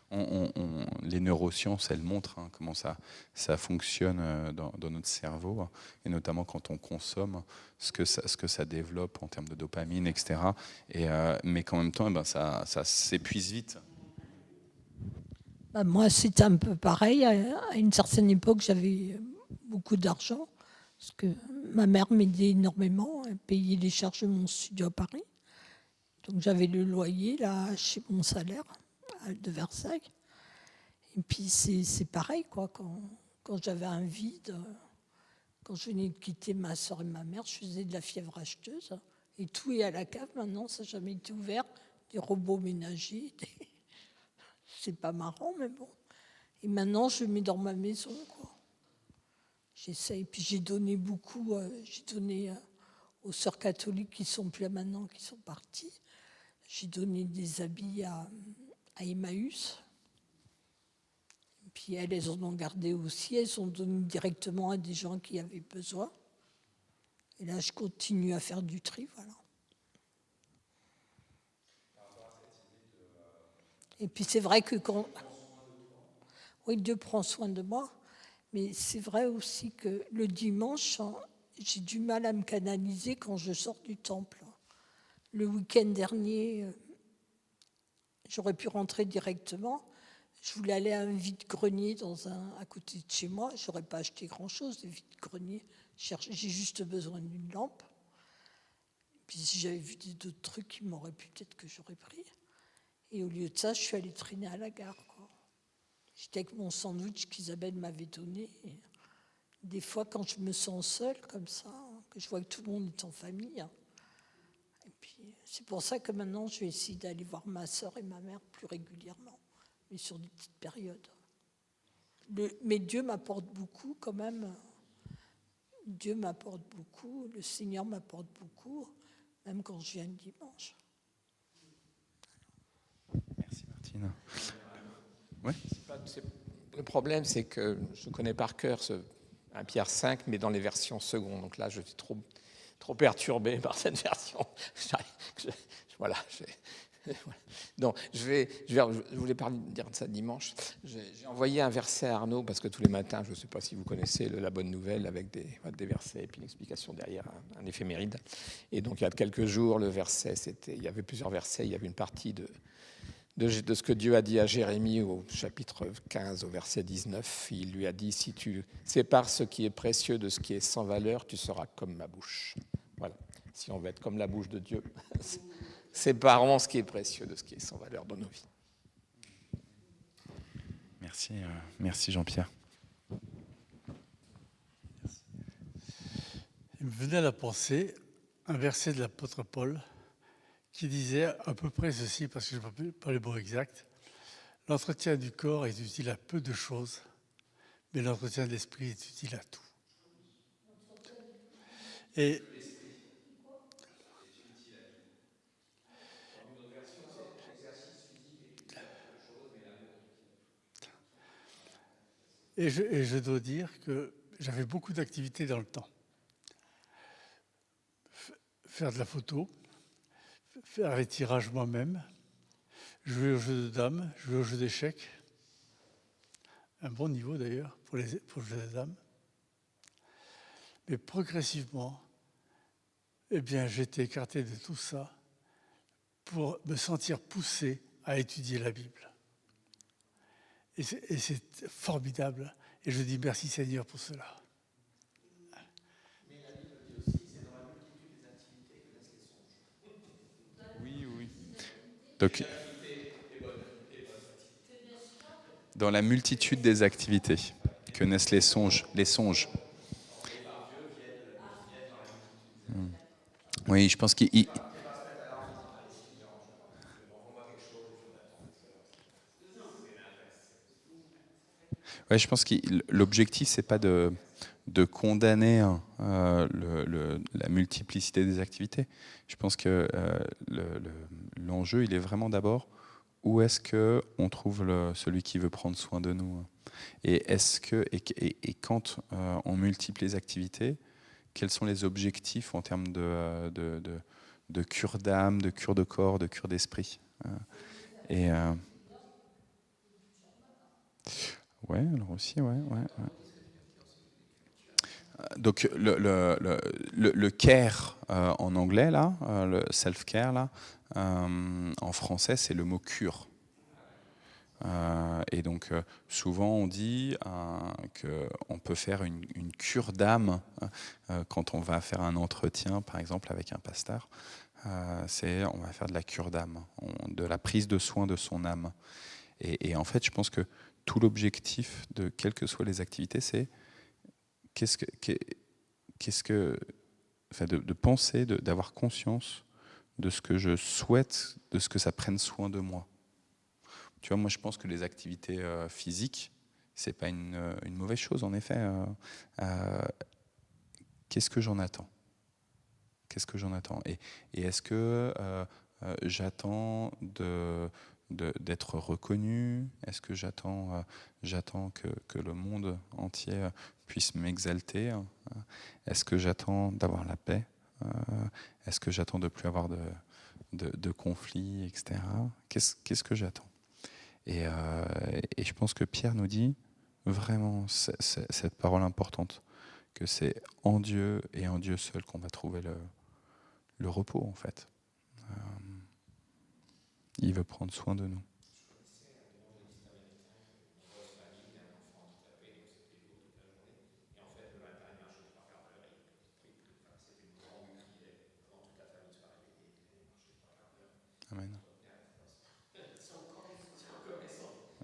S1: Les neurosciences, elles montrent comment ça fonctionne dans notre cerveau, et notamment quand on consomme, ce que ça développe en termes de dopamine, etc. Mais qu'en même temps, ça s'épuise vite.
S5: Moi, c'était un peu pareil. À une certaine époque, j'avais beaucoup d'argent, parce que ma mère m'aidait énormément à payer les charges de mon studio à Paris. Donc j'avais le loyer là chez mon salaire de Versailles. Et puis c'est pareil, quoi. Quand j'avais un vide, quand je venais de quitter ma soeur et ma mère, je faisais de la fièvre acheteuse. Et tout est à la cave maintenant, ça n'a jamais été ouvert. Des robots ménagers, c'est pas marrant, mais bon. Et maintenant, je mets dans ma maison, quoi. J'essaye. Puis j'ai donné beaucoup, aux sœurs catholiques qui sont plus là maintenant, qui sont parties. J'ai donné des habits à Emmaüs. Et puis elles en ont gardé aussi. Elles ont donné directement à des gens qui avaient besoin. Et là, je continue à faire du tri, voilà. Et puis c'est vrai que quand... Oui, Dieu prend soin de moi. Mais c'est vrai aussi que le dimanche, j'ai du mal à me canaliser quand je sors du temple. Le week-end dernier, j'aurais pu rentrer directement. Je voulais aller à un vide-grenier à côté de chez moi. Je n'aurais pas acheté grand-chose, des vide-greniers. J'ai juste besoin d'une lampe. Puis si j'avais vu d'autres trucs qui m'auraient plu, peut-être que j'aurais pris. Et au lieu de ça, je suis allée traîner à la gare, quoi. J'étais avec mon sandwich qu'Isabelle m'avait donné. Et des fois, quand je me sens seule comme ça, que je vois que tout le monde est en famille, et puis c'est pour ça que maintenant, je vais essayer d'aller voir ma sœur et ma mère plus régulièrement, mais sur des petites périodes. Mais Dieu m'apporte beaucoup quand même. Dieu m'apporte beaucoup, le Seigneur m'apporte beaucoup, même quand je viens le dimanche.
S1: Merci Martine. Ouais.
S6: Le problème, c'est que je connais par cœur 1 Pierre 5, mais dans les versions secondes. Donc là, je suis trop perturbé par cette version. Voilà. Donc, je voulais dire de ça dimanche. J'ai envoyé un verset à Arnaud, parce que tous les matins, je ne sais pas si vous connaissez la bonne nouvelle, avec des versets et puis une explication derrière, un éphéméride. Et donc, il y a quelques jours, le verset, il y avait plusieurs versets, il y avait une partie de ce que Dieu a dit à Jérémie au chapitre 15, au verset 19. Il lui a dit, si tu sépares ce qui est précieux de ce qui est sans valeur, tu seras comme ma bouche. Voilà. Si on veut être comme la bouche de Dieu, séparons ce qui est précieux de ce qui est sans valeur dans nos vies.
S1: Merci Jean-Pierre.
S2: Il me venait à la pensée un verset de l'apôtre Paul qui disait à peu près ceci, parce que je ne sais pas le mot exact. L'entretien du corps est utile à peu de choses, mais l'entretien de l'esprit est utile à tout. Et je dois dire que j'avais beaucoup d'activités dans le temps. Faire de la photo, faire les tirages moi-même, jouer au jeu de dames, jouer au jeu d'échecs, un bon niveau d'ailleurs pour le jeu de dames. Mais progressivement, j'ai été écarté de tout ça pour me sentir poussé à étudier la Bible. Et c'est formidable. Et je dis merci Seigneur pour cela.
S6: Mais la Bible dit aussi, c'est dans la multitude des activités que naissent les songes.
S1: Oui. Donc, dans la multitude des activités que naissent les songes. Oui, je pense qu'il... Ouais, je pense que l'objectif, c'est pas de condamner la multiplicité des activités. Je pense que l'enjeu, il est vraiment d'abord où est-ce que on trouve celui qui veut prendre soin de nous. Et quand on multiplie les activités, quels sont les objectifs en termes de cure d'âme, de cure de corps, de cure d'esprit. Ouais, alors aussi, ouais. Donc le care en anglais là, le self-care là, en français c'est le mot cure. Et donc souvent on dit qu'on peut faire une cure d'âme quand on va faire un entretien par exemple avec un pasteur. On va faire de la cure d'âme, de la prise de soin de son âme. Et en fait je pense que tout l'objectif de quelles que soient les activités, c'est de penser, d'avoir conscience de ce que je souhaite, de ce que ça prenne soin de moi. Tu vois, moi je pense que les activités physiques, c'est pas une mauvaise chose en effet. Qu'est-ce que j'en attends ? Et est-ce que j'attends d'être reconnu ? Est-ce que j'attends que le monde entier puisse m'exalter ? Est-ce que j'attends d'avoir la paix ? Est-ce que j'attends de ne plus avoir de conflits, etc. Qu'est-ce que j'attends ? Et je pense que Pierre nous dit vraiment cette parole importante, que c'est en Dieu et en Dieu seul qu'on va trouver le repos, en fait. Il veut prendre soin de nous. Amen.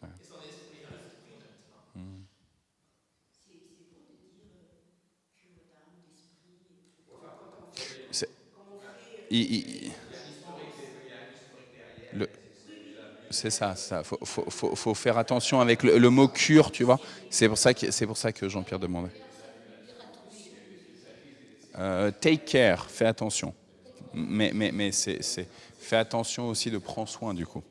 S1: Ouais. Mm. C'est ça. Faut faire attention avec le mot cure, tu vois. C'est pour ça que Jean-Pierre demandait. Take care, fais attention. Mais fais attention aussi de prendre soin du coup.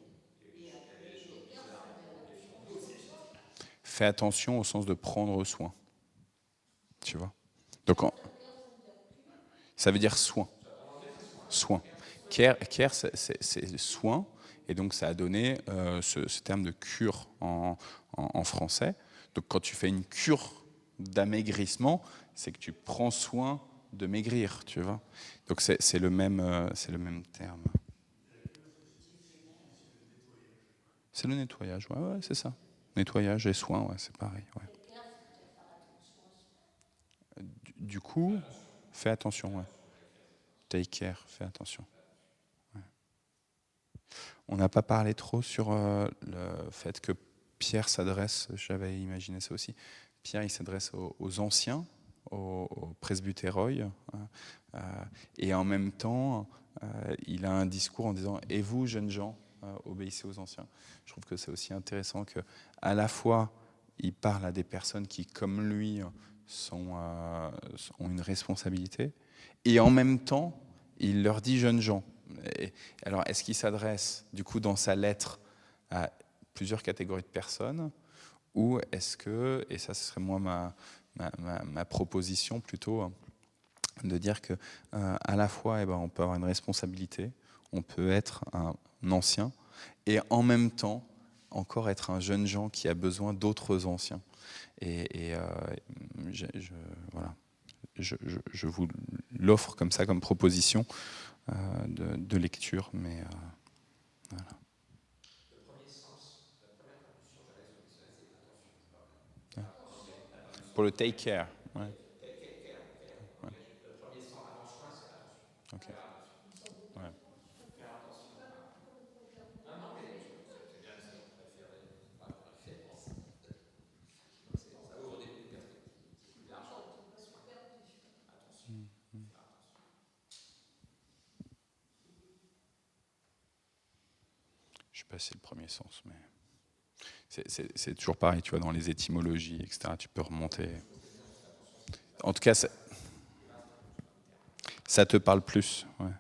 S1: Fais attention au sens de prendre soin. Tu vois. Donc ça veut dire soin. Soin. Care c'est soin. Et donc ça a donné ce terme de cure en français. Donc quand tu fais une cure d'amaigrissement, c'est que tu prends soin de maigrir, tu vois. Donc c'est le même terme. C'est le nettoyage, ouais, c'est ça. Nettoyage et soin, ouais, c'est pareil. Ouais. Du coup, fais attention, ouais. Take care, fais attention. Ouais. On n'a pas parlé trop sur le fait que Pierre s'adresse, j'avais imaginé ça aussi, Pierre il s'adresse aux anciens, aux presbytéroi, et en même temps, il a un discours en disant « Et vous, jeunes gens, obéissez aux anciens ». Je trouve que c'est aussi intéressant que, à la fois, il parle à des personnes qui, comme lui, ont une responsabilité, et en même temps, il leur dit « jeunes gens ». Alors, est-ce qu'il s'adresse, du coup, dans sa lettre, à plusieurs catégories de personnes, ou est-ce que, et ça ce serait moi ma proposition plutôt, de dire que à la fois on peut avoir une responsabilité, on peut être un ancien, et en même temps encore être un jeune gens qui a besoin d'autres anciens. Et voilà, je vous l'offre comme ça, comme proposition de lecture, mais voilà. Pour le take care. Ouais. Ouais. Ok. Ouais. Je sais pas si c'est le premier sens, mais c'est toujours pareil, tu vois, dans les étymologies, etc. Tu peux remonter. En tout cas, ça te parle plus. Ouais.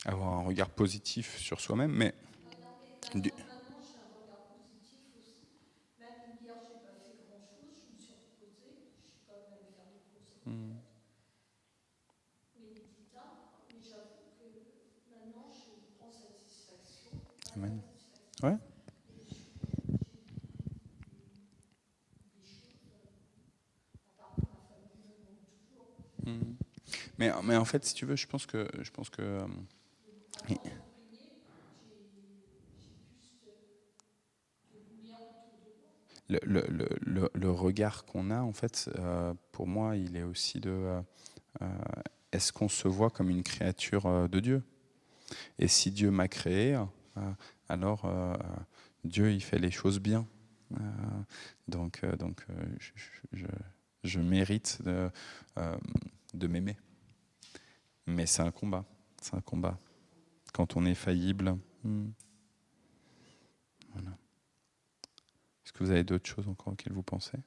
S1: avoir un regard positif sur soi-même, mais du-
S5: Maintenant, j'ai un regard positif aussi. Même hier, je n'ai pas fait grand-chose, je me suis reposée, je suis quand même allée faire les courses. Mais il était tard, mais j'avoue que maintenant, j'ai une grande satisfaction.
S1: Amen. Ouais. Mm. Mais en fait, si tu veux, je pense que le regard qu'on a, en fait, pour moi, il est aussi de est-ce qu'on se voit comme une créature de Dieu? Et si Dieu m'a créé, alors Dieu, il fait les choses bien. Euh, donc, je mérite de m'aimer. Mais c'est un combat. C'est un combat. Quand on est faillible. Voilà. Est-ce que vous avez d'autres choses encore auxquelles vous pensez?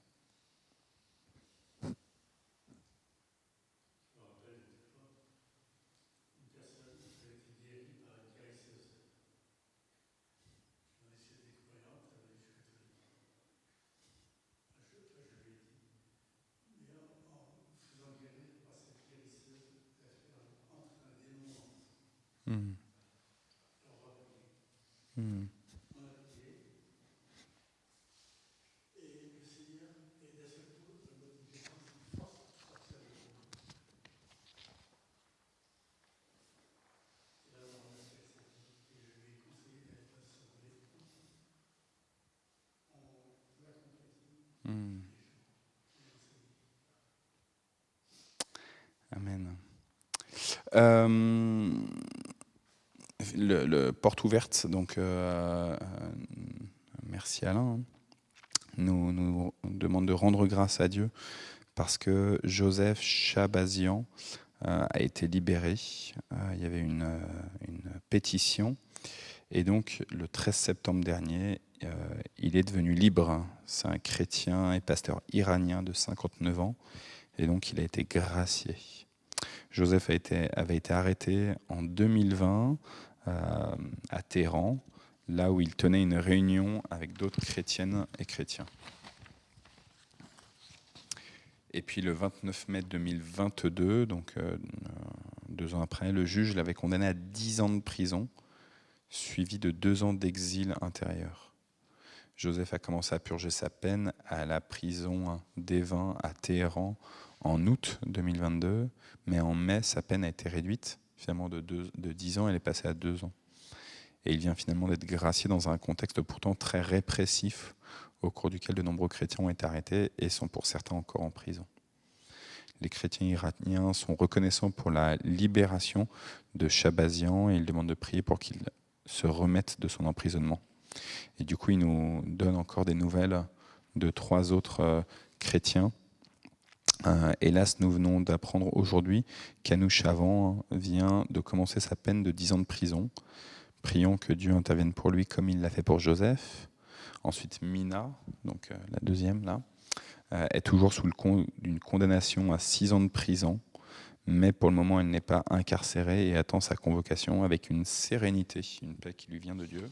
S1: Hmm. Hmm. Hmm. Amen. Le porte ouverte, donc merci Alain, nous demande de rendre grâce à Dieu parce que Joseph Chabazian a été libéré. Il y avait une pétition et donc le 13 septembre dernier, il est devenu libre. C'est un chrétien et pasteur iranien de 59 ans et donc il a été gracié. Joseph avait été arrêté en 2020 à Téhéran, là où il tenait une réunion avec d'autres chrétiennes et chrétiens. Et puis le 29 mai 2022, donc 2 ans après, le juge l'avait condamné à 10 ans de prison, suivi de 2 ans d'exil intérieur. Joseph a commencé à purger sa peine à la prison d'Evin à Téhéran en août 2022, mais en mai, sa peine a été réduite. Finalement, de 10 ans, elle est passée à 2 ans. Et il vient finalement d'être gracié dans un contexte pourtant très répressif, au cours duquel de nombreux chrétiens ont été arrêtés et sont pour certains encore en prison. Les chrétiens iraniens sont reconnaissants pour la libération de Chabazian et ils demandent de prier pour qu'il se remette de son emprisonnement. Et du coup, ils nous donnent encore des nouvelles de 3 autres chrétiens. Hélas, nous venons d'apprendre aujourd'hui qu'Anouch Avant vient de commencer sa peine de 10 ans de prison. Prions que Dieu intervienne pour lui comme il l'a fait pour Joseph. Ensuite, Mina, donc la deuxième là, est toujours sous une condamnation à 6 ans de prison, mais pour le moment, elle n'est pas incarcérée et attend sa convocation avec une sérénité, une paix qui lui vient de Dieu.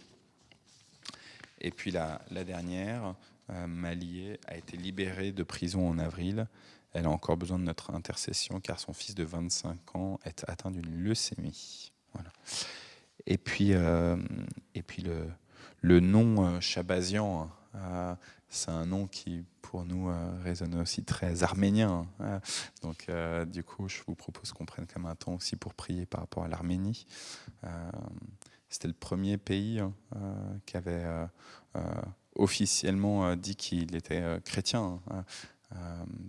S1: Et puis la dernière, Malié, a été libérée de prison en avril. Elle a encore besoin de notre intercession car son fils de 25 ans est atteint d'une leucémie. Voilà. Et puis le nom Chabazian, c'est un nom qui pour nous résonne aussi très arménien. Donc du coup, je vous propose qu'on prenne comme un temps aussi pour prier par rapport à l'Arménie. C'était le premier pays qui avait officiellement dit qu'il était chrétien.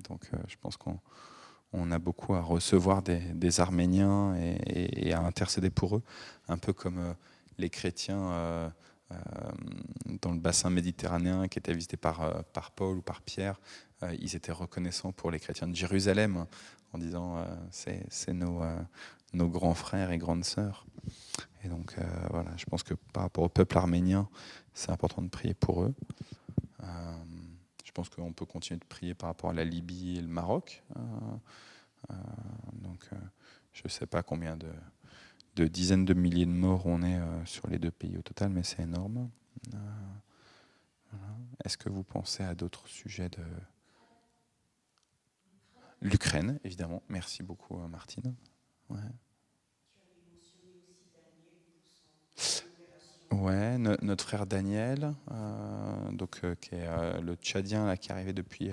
S1: Donc je pense qu'on a beaucoup à recevoir des Arméniens et à intercéder pour eux, un peu comme les chrétiens dans le bassin méditerranéen qui étaient visités par Paul ou par Pierre. Ils étaient reconnaissants pour les chrétiens de Jérusalem en disant c'est nos grands frères et grandes sœurs. Et donc voilà, je pense que par rapport au peuple arménien, c'est important de prier pour eux. Je pense qu'on peut continuer de prier par rapport à la Libye et le Maroc. Donc je ne sais pas combien de dizaines de milliers de morts on est sur les 2 pays au total, mais c'est énorme. Voilà. Est-ce que vous pensez à d'autres sujets de l'Ukraine, évidemment. Merci beaucoup, Martine. Ouais. Ouais, notre frère Daniel, qui est le Tchadien là, qui est arrivé depuis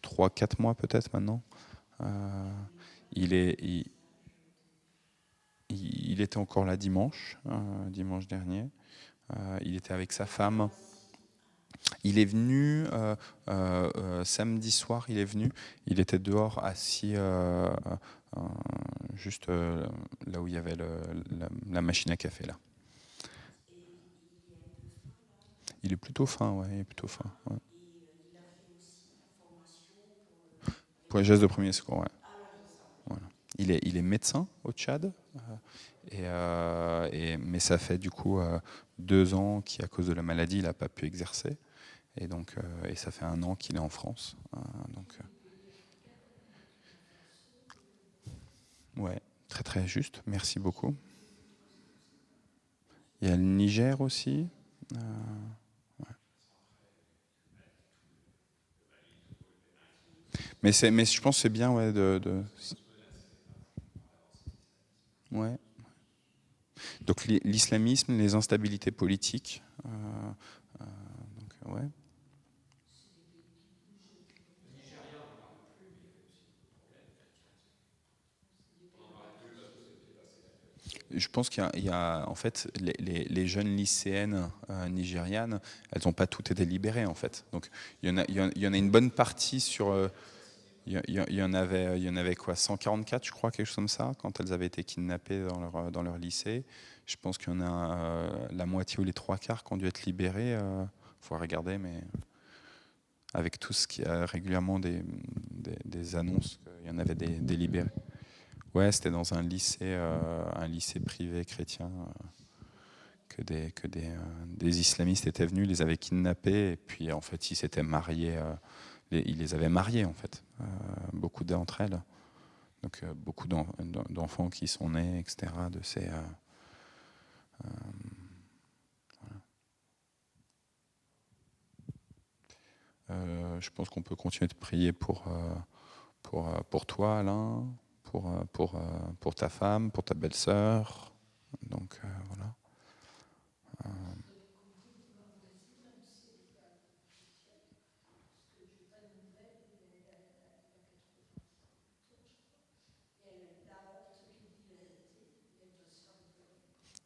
S1: 3-4 mois peut-être maintenant. Il était encore là dimanche dernier. Il était avec sa femme. Il est venu samedi soir. Il est venu. Il était dehors assis juste là où il y avait la machine à café là. Il est plutôt fin, ouais. Il est plutôt fin. Ouais. Pour les gestes de premier secours, ouais. Voilà. Il est médecin au Tchad, mais ça fait du coup 2 ans qu'à cause de la maladie, il n'a pas pu exercer. Et donc, et ça fait 1 an qu'il est en France. Ouais, très très juste. Merci beaucoup. Il y a le Niger aussi. Ouais. Mais je pense que c'est bien, ouais, ouais. Donc l'islamisme, les instabilités politiques. Donc, ouais. Je pense qu'il y a en fait les jeunes lycéennes nigérianes, elles n'ont pas toutes été libérées en fait. Donc il y en a une bonne partie sur. Il y en avait quoi, 144 je crois, quelque chose comme ça, quand elles avaient été kidnappées dans leur lycée. Je pense qu'il y en a la moitié ou les 3/4 qui ont dû être libérées. Faut regarder, mais avec tout ce qui a régulièrement des annonces qu'il y en avait des libérés. Ouais, c'était dans un lycée privé chrétien que des islamistes étaient venus, les avaient kidnappés et puis en fait ils s'étaient mariés, ils les avaient mariés en fait, beaucoup d'entre elles. Donc beaucoup d'enfants qui sont nés, etc. de ces voilà. Je pense qu'on peut continuer de prier pour toi, Alain, pour ta femme, pour ta belle-sœur. Donc voilà.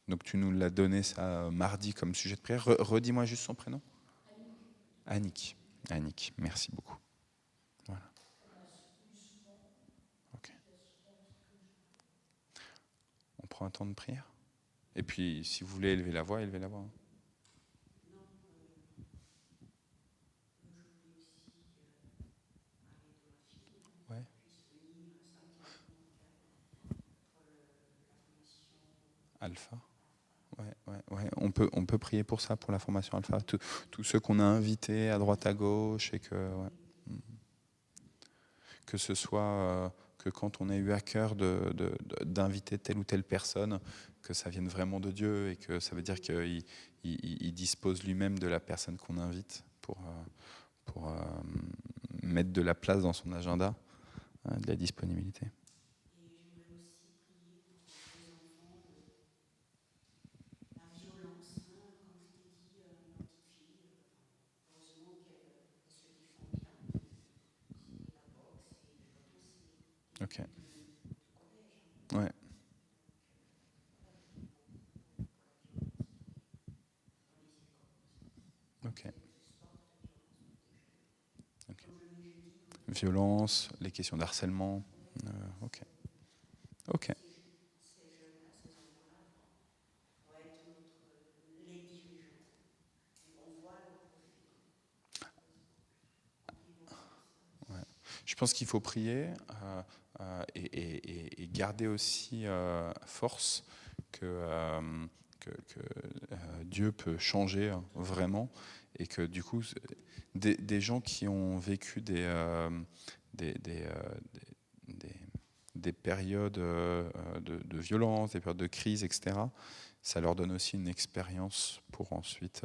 S1: Donc tu nous l'as donné ça mardi comme sujet de prière. Redis-moi juste son prénom. Annick. Annick, merci beaucoup. Voilà. Ok. On prend un temps de prière. Et puis, si vous voulez élever la voix, élevez la voix. Ouais. Alpha. Ouais. On peut prier pour ça, pour la formation Alpha. Tous ceux qu'on a invités à droite à gauche et que ce soit que quand on a eu à cœur d'inviter telle ou telle personne, que ça vienne vraiment de Dieu et que ça veut dire qu'il dispose lui-même de la personne qu'on invite pour mettre de la place dans son agenda, de la disponibilité. Ok. Ouais. Ok. Violence, les questions d'harcèlement. Ok. Ok. Ouais. Je pense qu'il faut prier et garder aussi force que Dieu peut changer vraiment et que du coup des gens qui ont vécu des des périodes de violence, des périodes de crise, etc., ça leur donne aussi une expérience pour ensuite,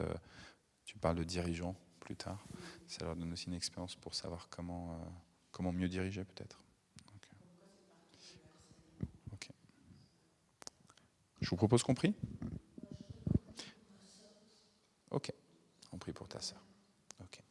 S1: tu parles de dirigeants plus tard, ça leur donne aussi une expérience pour savoir comment mieux diriger peut-être. Donc, ok. Je vous propose qu'on prie. Ok, on prie pour ta sœur. Ok.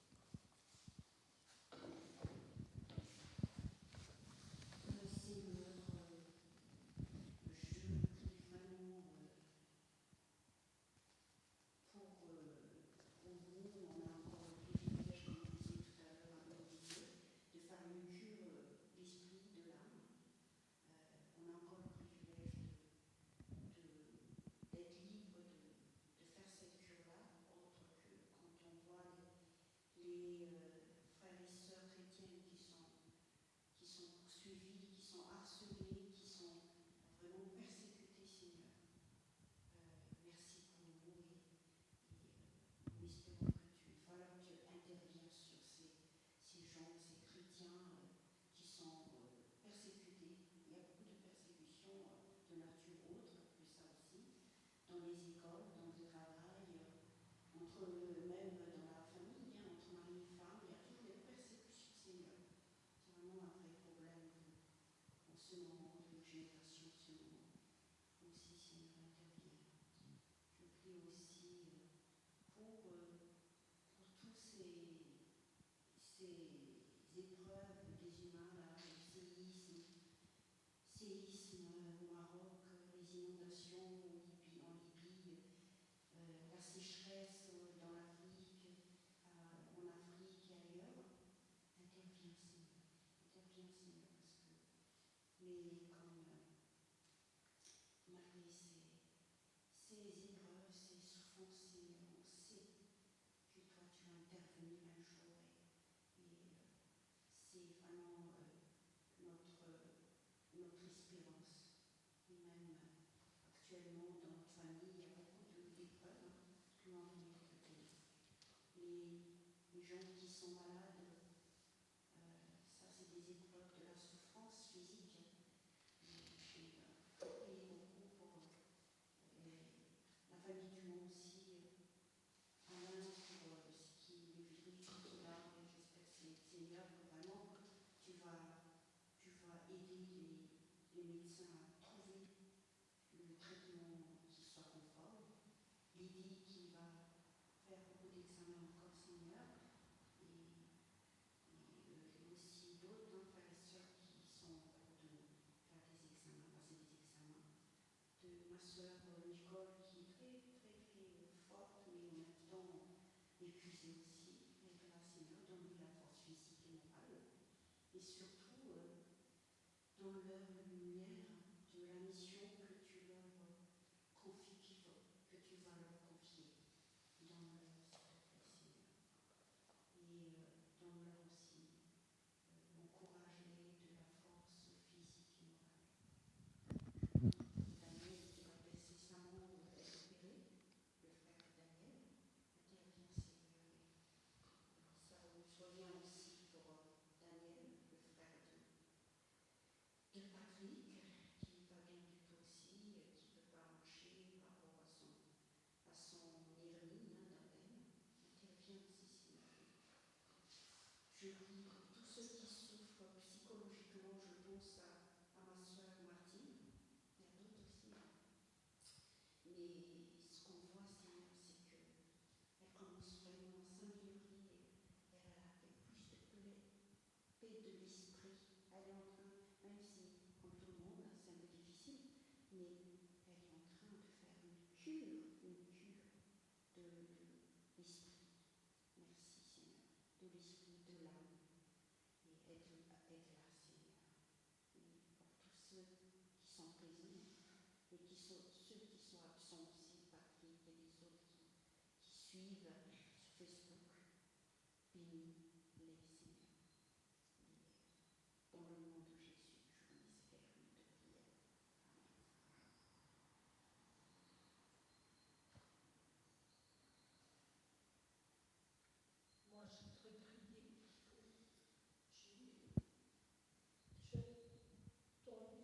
S5: J'ai entendu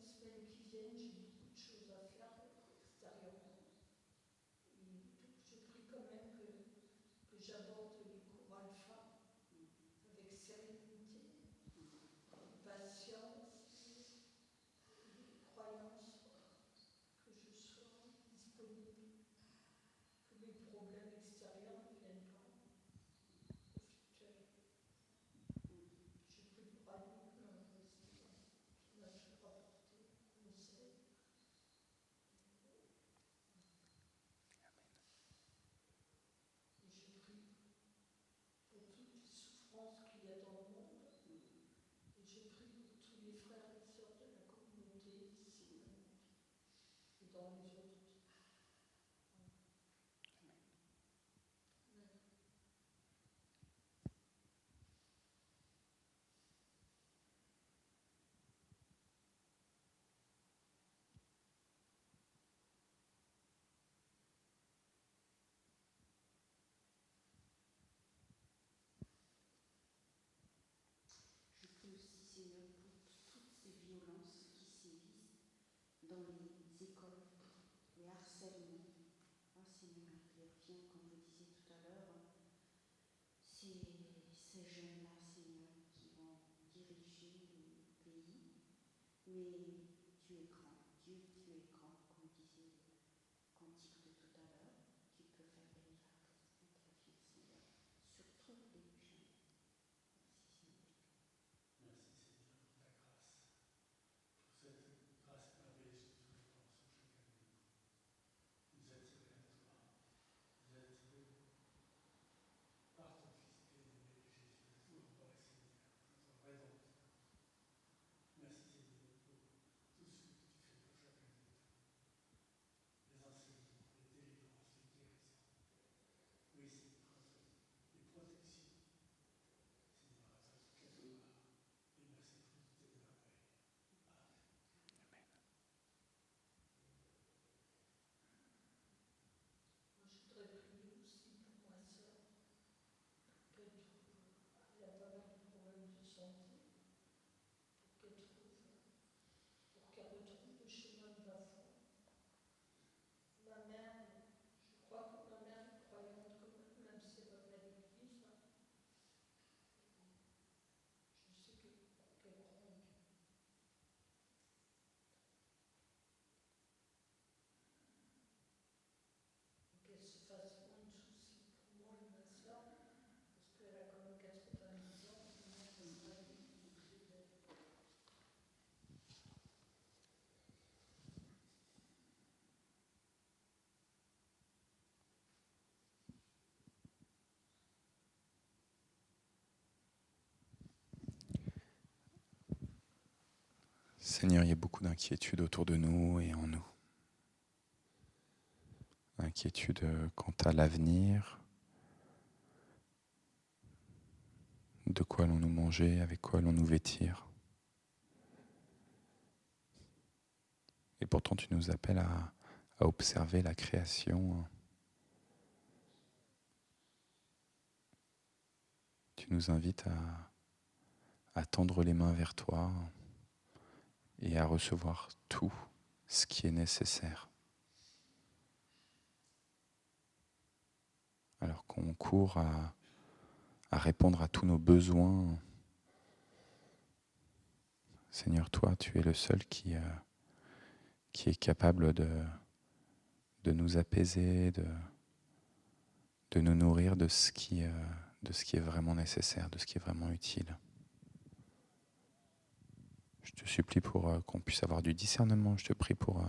S7: anciens, comme je disais tout à l'heure, ces jeunes-là, Seigneur, qui vont diriger le pays. Mais tu es grand, Dieu, tu es grand, comme disait le cantique de tout à l'heure. Tu peux faire des miracles dans ta vie, Seigneur, surtout les jeunes. Merci, Seigneur.
S1: Seigneur, il y a beaucoup d'inquiétudes autour de nous et en nous. Inquiétude quant à l'avenir, de quoi allons-nous manger, avec quoi allons-nous vêtir. Et pourtant, tu nous appelles à observer la création. Tu nous invites à tendre les mains vers toi et à recevoir tout ce qui est nécessaire. Alors qu'on court à répondre à tous nos besoins, Seigneur, toi, tu es le seul qui est capable de nous apaiser, de nous nourrir de ce qui est vraiment nécessaire, de ce qui est vraiment utile. Je te supplie pour qu'on puisse avoir du discernement, je te prie pour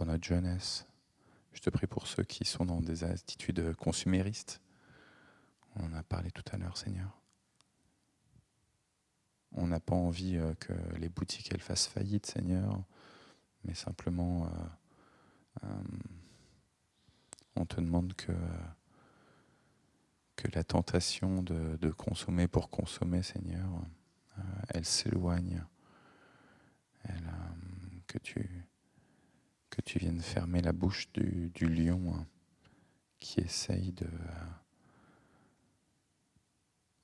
S1: notre jeunesse, je te prie pour ceux qui sont dans des attitudes consuméristes. On en a parlé tout à l'heure, Seigneur. On n'a pas envie que les boutiques elles fassent faillite, Seigneur, mais simplement on te demande que la tentation de consommer pour consommer, Seigneur, elle s'éloigne, que tu viennes fermer la bouche du lion qui essaye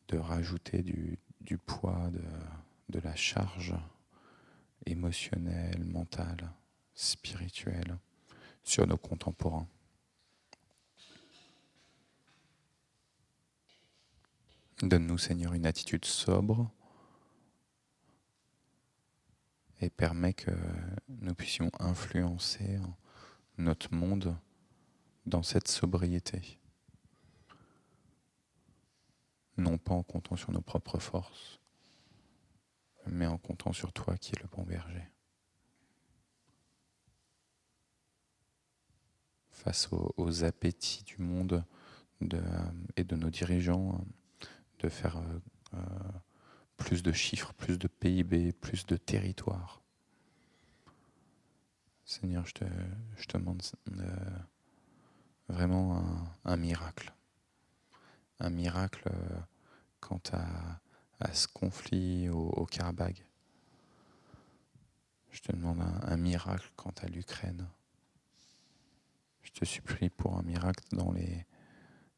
S1: de rajouter du poids, de la charge émotionnelle, mentale, spirituelle sur nos contemporains. Donne-nous, Seigneur, une attitude sobre et permets que nous puissions influencer notre monde dans cette sobriété. Non pas en comptant sur nos propres forces, mais en comptant sur toi qui es le bon berger. Face aux appétits du monde et de nos dirigeants, de faire plus de chiffres, plus de PIB, plus de territoire. Seigneur, je te demande vraiment un miracle. Un miracle quant à ce conflit au Karabakh. Je te demande un miracle quant à l'Ukraine. Je te supplie pour un miracle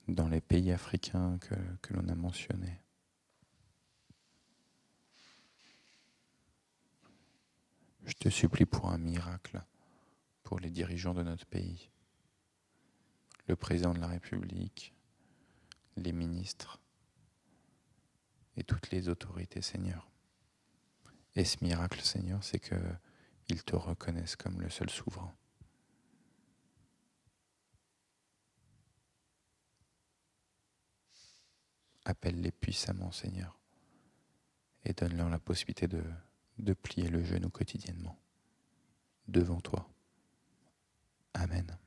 S1: dans les pays africains que l'on a mentionnés. Je te supplie pour un miracle pour les dirigeants de notre pays. le président de la République, les ministres et toutes les autorités, Seigneur. Et ce miracle, Seigneur, c'est qu'ils te reconnaissent comme le seul souverain. Appelle-les puissamment, Seigneur, et donne-leur la possibilité de plier le genou quotidiennement devant toi. Amen.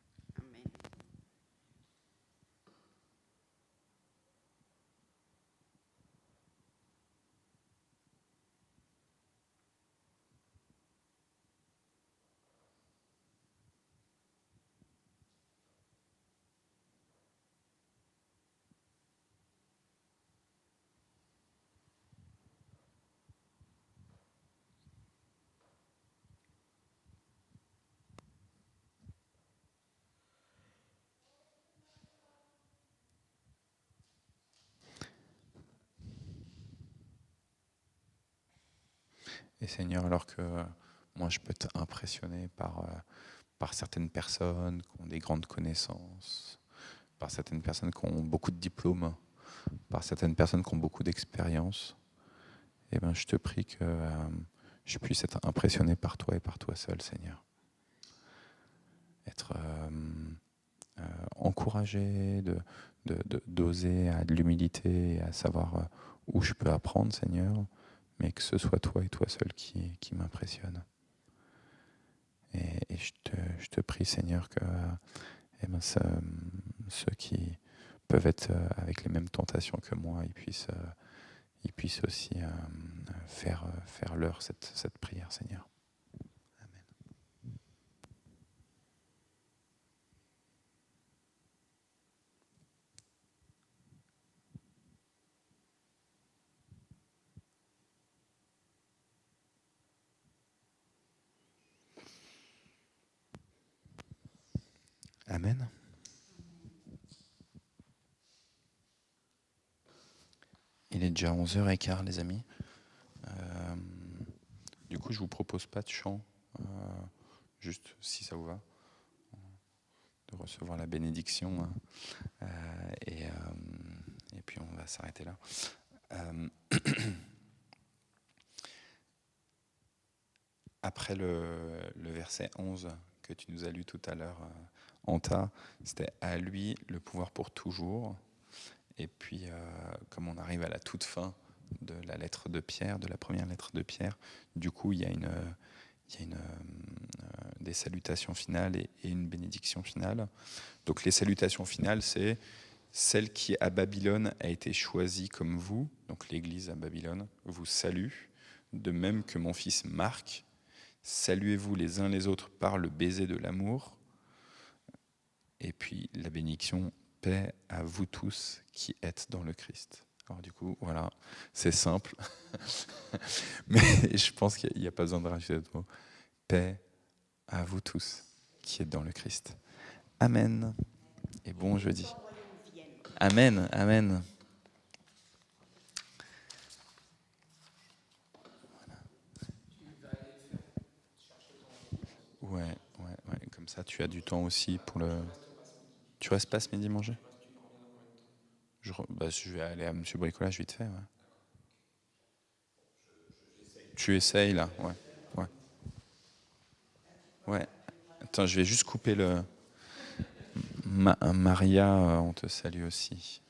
S1: Et Seigneur, alors que moi je peux être impressionné par certaines personnes qui ont des grandes connaissances, par certaines personnes qui ont beaucoup de diplômes, par certaines personnes qui ont beaucoup d'expérience, eh ben, je te prie que je puisse être impressionné par toi et par toi seul, Seigneur. Être encouragé, d'oser à de l'humilité, et à savoir où je peux apprendre, Seigneur, mais que ce soit toi et toi seul qui m'impressionne. Et je te prie, Seigneur, que eh ben, ceux qui peuvent être avec les mêmes tentations que moi, ils puissent aussi faire leur cette prière, Seigneur. Amen. Amen. Il est déjà 11h15, les amis. Du coup, je vous propose pas de chant, juste si ça vous va, de recevoir la bénédiction. Et puis on va s'arrêter là. Après le verset 11 que tu nous as lu tout à l'heure, Anta, c'était à lui le pouvoir pour toujours. Et puis, comme on arrive à la toute fin de la lettre de Pierre, de la première lettre de Pierre, du coup, il y a des salutations finales et une bénédiction finale. Donc, les salutations finales, c'est celle qui à Babylone a été choisie comme vous, donc l'Église à Babylone, vous salue, de même que mon fils Marc. Saluez-vous les uns les autres par le baiser de l'amour. Et puis la bénédiction, paix à vous tous qui êtes dans le Christ. Alors du coup, voilà, c'est simple, mais je pense qu'il n'y a pas besoin de rajouter d'autres mots. Paix à vous tous qui êtes dans le Christ. Amen. Et bon jeudi. Amen, amen. Ouais, comme ça tu as du temps aussi pour le... Tu restes pas ce midi manger ? Je vais aller à Monsieur Bricolage vite fait. Ouais. Tu essayes là, ouais. Ouais. Attends, je vais juste couper le... Maria, on te salue aussi.